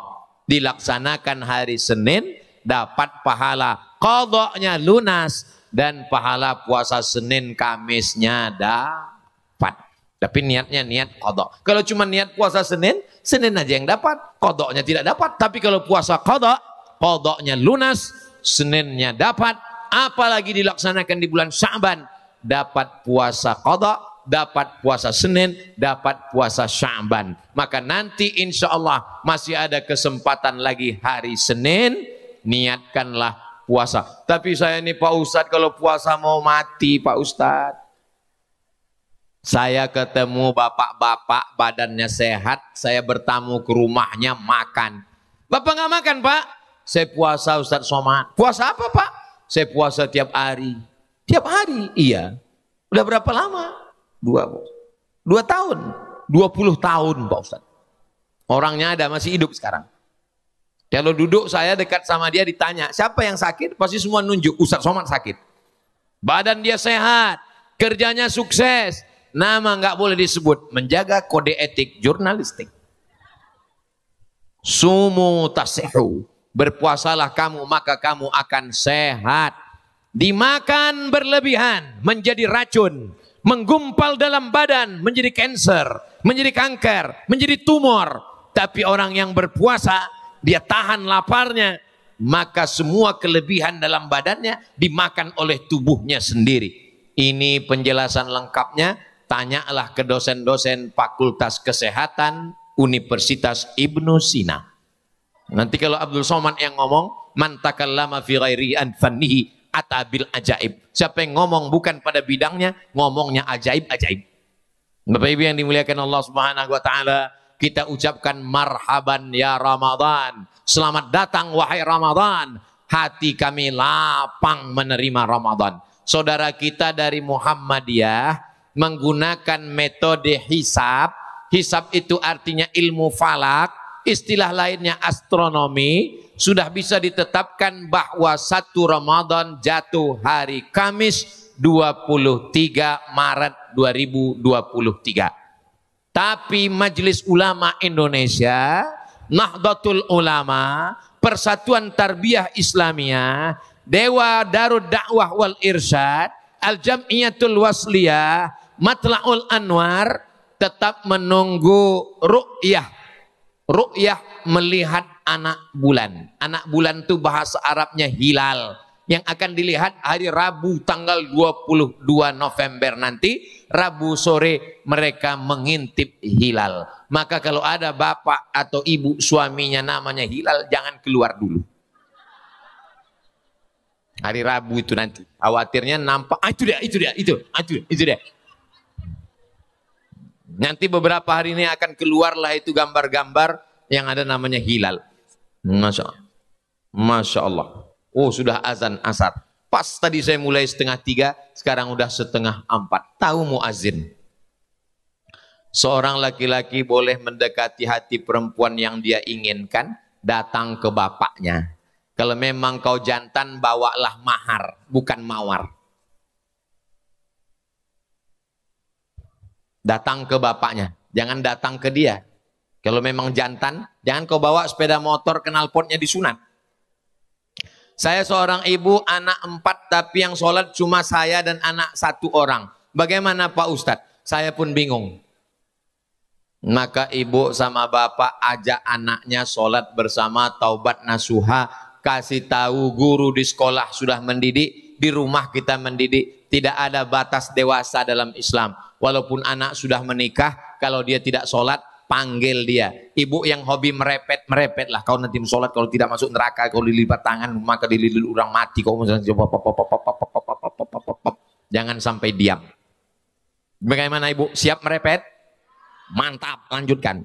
Dilaksanakan hari Senin. Dapat pahala. Qadhanya lunas. Dan pahala puasa Senin Kamisnya dapat. Tapi niatnya niat qadha. Kalau cuma niat puasa Senin, Senin aja yang dapat, qadhanya tidak dapat. Tapi kalau puasa qadha, qadhanya lunas, Seninnya dapat. Apalagi dilaksanakan di bulan Sya'ban, dapat puasa qadha, dapat puasa Senin, dapat puasa Sya'ban. Maka nanti insya Allah masih ada kesempatan lagi hari Senin, niatkanlah puasa. Tapi saya ini Pak Ustadz kalau puasa mau mati Pak Ustadz. Saya ketemu bapak-bapak badannya sehat, saya bertamu ke rumahnya makan. Bapak nggak makan Pak? Saya puasa Ustadz Somad. Puasa apa Pak? Saya puasa tiap hari. Tiap hari? Iya. Udah berapa lama? 2 tahun. 20 tahun Pak Ustadz. Orangnya ada, masih hidup sekarang. Kalau duduk saya dekat sama dia ditanya, siapa yang sakit? Pasti semua nunjuk, Ustadz Somad sakit. Badan dia sehat, kerjanya sukses, nama nggak boleh disebut, menjaga kode etik jurnalistik. Sumu tasihu. Berpuasalah kamu maka kamu akan sehat. Dimakan berlebihan menjadi racun, menggumpal dalam badan menjadi kanker, menjadi kanker, menjadi tumor. Tapi orang yang berpuasa, dia tahan laparnya, maka semua kelebihan dalam badannya dimakan oleh tubuhnya sendiri. Ini penjelasan lengkapnya. Tanyalah ke dosen-dosen Fakultas Kesehatan Universitas Ibnu Sina. Nanti kalau Abdul Somad yang ngomong, man takallama fi ghairi an fannihi atabil ajaib. Siapa yang ngomong bukan pada bidangnya, ngomongnya ajaib-ajaib. Bapak Ibu yang dimuliakan Allah Subhanahu wa taala, kita ucapkan marhaban ya Ramadan. Selamat datang wahai Ramadan. Hati kami lapang menerima Ramadan. Saudara kita dari Muhammadiyah menggunakan metode hisab. Hisab itu artinya ilmu falak. Istilah lainnya astronomi. Sudah bisa ditetapkan bahwa 1 Ramadan jatuh hari Kamis 23 Maret 2023. Tapi Majelis Ulama Indonesia, Nahdlatul Ulama, Persatuan Tarbiyah Islamiyah, Dewa Darud Dakwah wal Irsyad, Al-Jam'iyatul Wasliyah, Matla'ul Anwar tetap menunggu ru'yah. Ru'yah melihat anak bulan. Anak bulan itu bahasa Arabnya hilal. Yang akan dilihat hari Rabu tanggal 22 November nanti. Rabu sore mereka mengintip hilal. Maka kalau ada bapak atau ibu suaminya namanya hilal, jangan keluar dulu. Hari Rabu itu nanti. Khawatirnya nampak, itu dia. Nanti beberapa hari ini akan keluarlah itu gambar-gambar yang ada namanya hilal. Masya Allah. Oh sudah azan asar. Pas tadi saya mulai 2:30, sekarang udah 3:30. Tahu muazin. Seorang laki-laki boleh mendekati hati perempuan yang dia inginkan, datang ke bapaknya. Kalau memang kau jantan, bawalah mahar, bukan mawar. Datang ke bapaknya, jangan datang ke dia. Kalau memang jantan, jangan kau bawa sepeda motor knalpotnya disunat. Saya seorang ibu, anak 4, tapi yang sholat cuma saya dan anak 1 orang. Bagaimana Pak Ustadz? Saya pun bingung. Maka ibu sama bapak ajak anaknya sholat bersama, taubat nasuha, kasih tahu guru di sekolah sudah mendidik, di rumah kita mendidik. Tidak ada batas dewasa dalam Islam. Walaupun anak sudah menikah, kalau dia tidak sholat, panggil dia. Ibu yang hobi merepet lah. Kau nanti sholat, kalau tidak masuk neraka, kalau dilipat tangan, maka dililit orang mati. Kau jangan sampai diam. Bagaimana ibu? Siap merepet? Mantap, lanjutkan.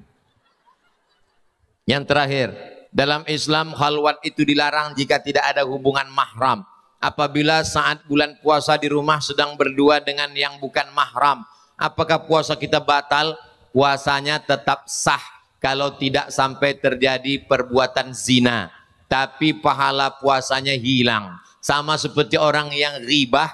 Yang terakhir, dalam Islam khalwat itu dilarang jika tidak ada hubungan mahram. Apabila saat bulan puasa di rumah sedang berdua dengan yang bukan mahram, apakah puasa kita batal? Puasanya tetap sah kalau tidak sampai terjadi perbuatan zina, tapi pahala puasanya hilang. Sama seperti orang yang ribah,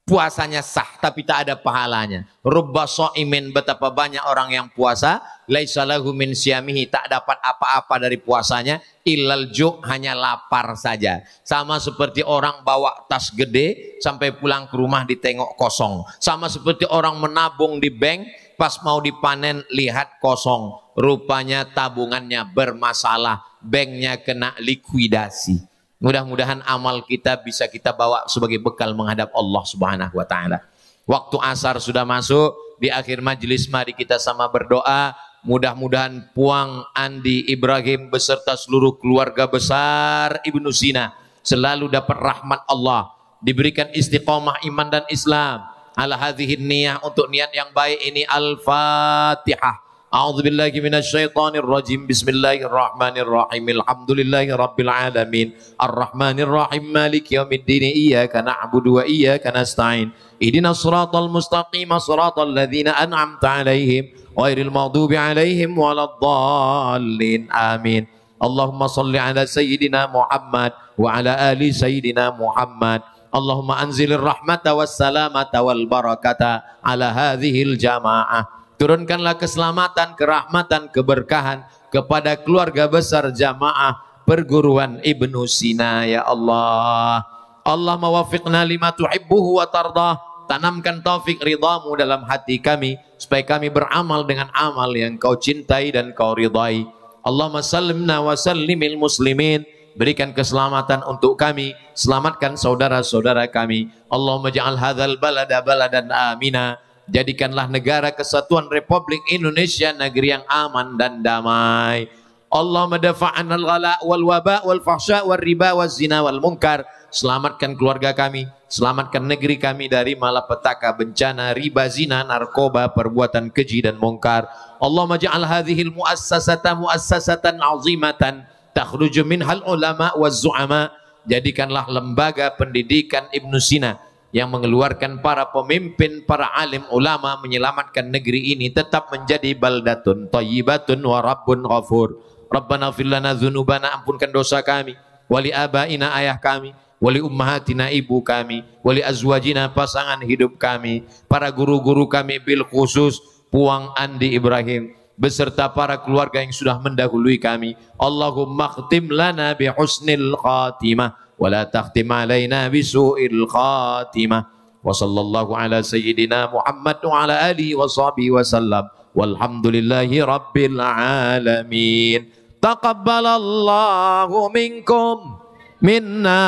puasanya sah tapi tak ada pahalanya. Rubba sha'imin, betapa banyak orang yang puasa, laisa lahu min siyamihi, tak dapat apa-apa dari puasanya, illal ju', hanya lapar saja. Sama seperti orang bawa tas gede sampai pulang ke rumah ditengok kosong. Sama seperti orang menabung di bank, pas mau dipanen lihat kosong. Rupanya tabungannya bermasalah, banknya kena likuidasi. Mudah-mudahan amal kita bisa kita bawa sebagai bekal menghadap Allah Subhanahu wa taala. Waktu asar sudah masuk, di akhir majelis mari kita sama berdoa. Mudah-mudahan Puang Andi Ibrahim beserta seluruh keluarga besar Ibnu Sina selalu dapat rahmat Allah, diberikan istiqomah iman dan Islam. Ala hadhihi niyah, untuk niat yang baik ini. Al-Fatihah. A'udzubillahi minasyaitonir rajim. Bismillahirrahmanirrahim. Alhamdulillahi rabbil alamin. Arrahmanirrahim. Maliki yaumiddin. Iyyaka na'budu wa iyyaka nasta'in. Ihdinas siratal mustaqim. Siratal ladzina an'amta 'alaihim ghairil maghdubi 'alaihim waladdallin. Amin. Allahumma shalli ala sayyidina Muhammad wa ala ali sayyidina Muhammad. Allahumma anzilir rahmata wassalamata wal barakata ala hadhil jamaah. Turunkanlah keselamatan, kerahmatan, keberkahan kepada keluarga besar jamaah perguruan Ibnu Sina ya Allah. Allah mawafiqna lima tuhibbuhu wa tardah. Tanamkan taufik ridhamu dalam hati kami supaya kami beramal dengan amal yang kau cintai dan kau ridhai. Allahumma sallimna wa sallimil muslimin. Berikan keselamatan untuk kami, selamatkan saudara-saudara kami. Allahumma ja'al hadzal balada baladan amina. Jadikanlah negara kesatuan Republik Indonesia negeri yang aman dan damai. Allahumma dafa'an al-ghala wal waba wal fahsya wal riba wal zina wal munkar. Selamatkan keluarga kami, selamatkan negeri kami dari malapetaka, bencana, riba, zina, narkoba, perbuatan keji dan mungkar. Allahumma ja'al hadhil muassasatan azimatan takhruju minhal ulama waz zu'ama. Jadikanlah lembaga pendidikan Ibnu Sina yang mengeluarkan para pemimpin, para alim ulama, menyelamatkan negeri ini tetap menjadi baldatun thayyibatun wa rabbun ghafur. Rabbana fir lana dzunubana, ampunkan dosa kami, wali abaina, ayah kami, wali ummahatina, ibu kami, wali azwajina, pasangan hidup kami, para guru-guru kami bil khusus Puang Andi Ibrahim beserta para keluarga yang sudah mendahului kami. Allahumma khtim lana bi husnil khatimah wa la takhtim alaina bi su'il khatimah. Wa sallallahu ala sayyidina Muhammad wa ala alihi wa sahbihi wa sallam. Walhamdulillahi rabbil alamin. Taqabbalallahu minkum minna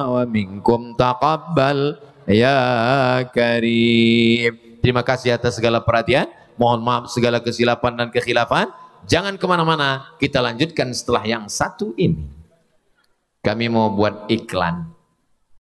wa minkum taqabbal ya karim. Terima kasih atas segala perhatian. Mohon maaf segala kesilapan dan kekhilafan. Jangan kemana-mana, kita lanjutkan setelah yang satu ini. Kami mau buat iklan.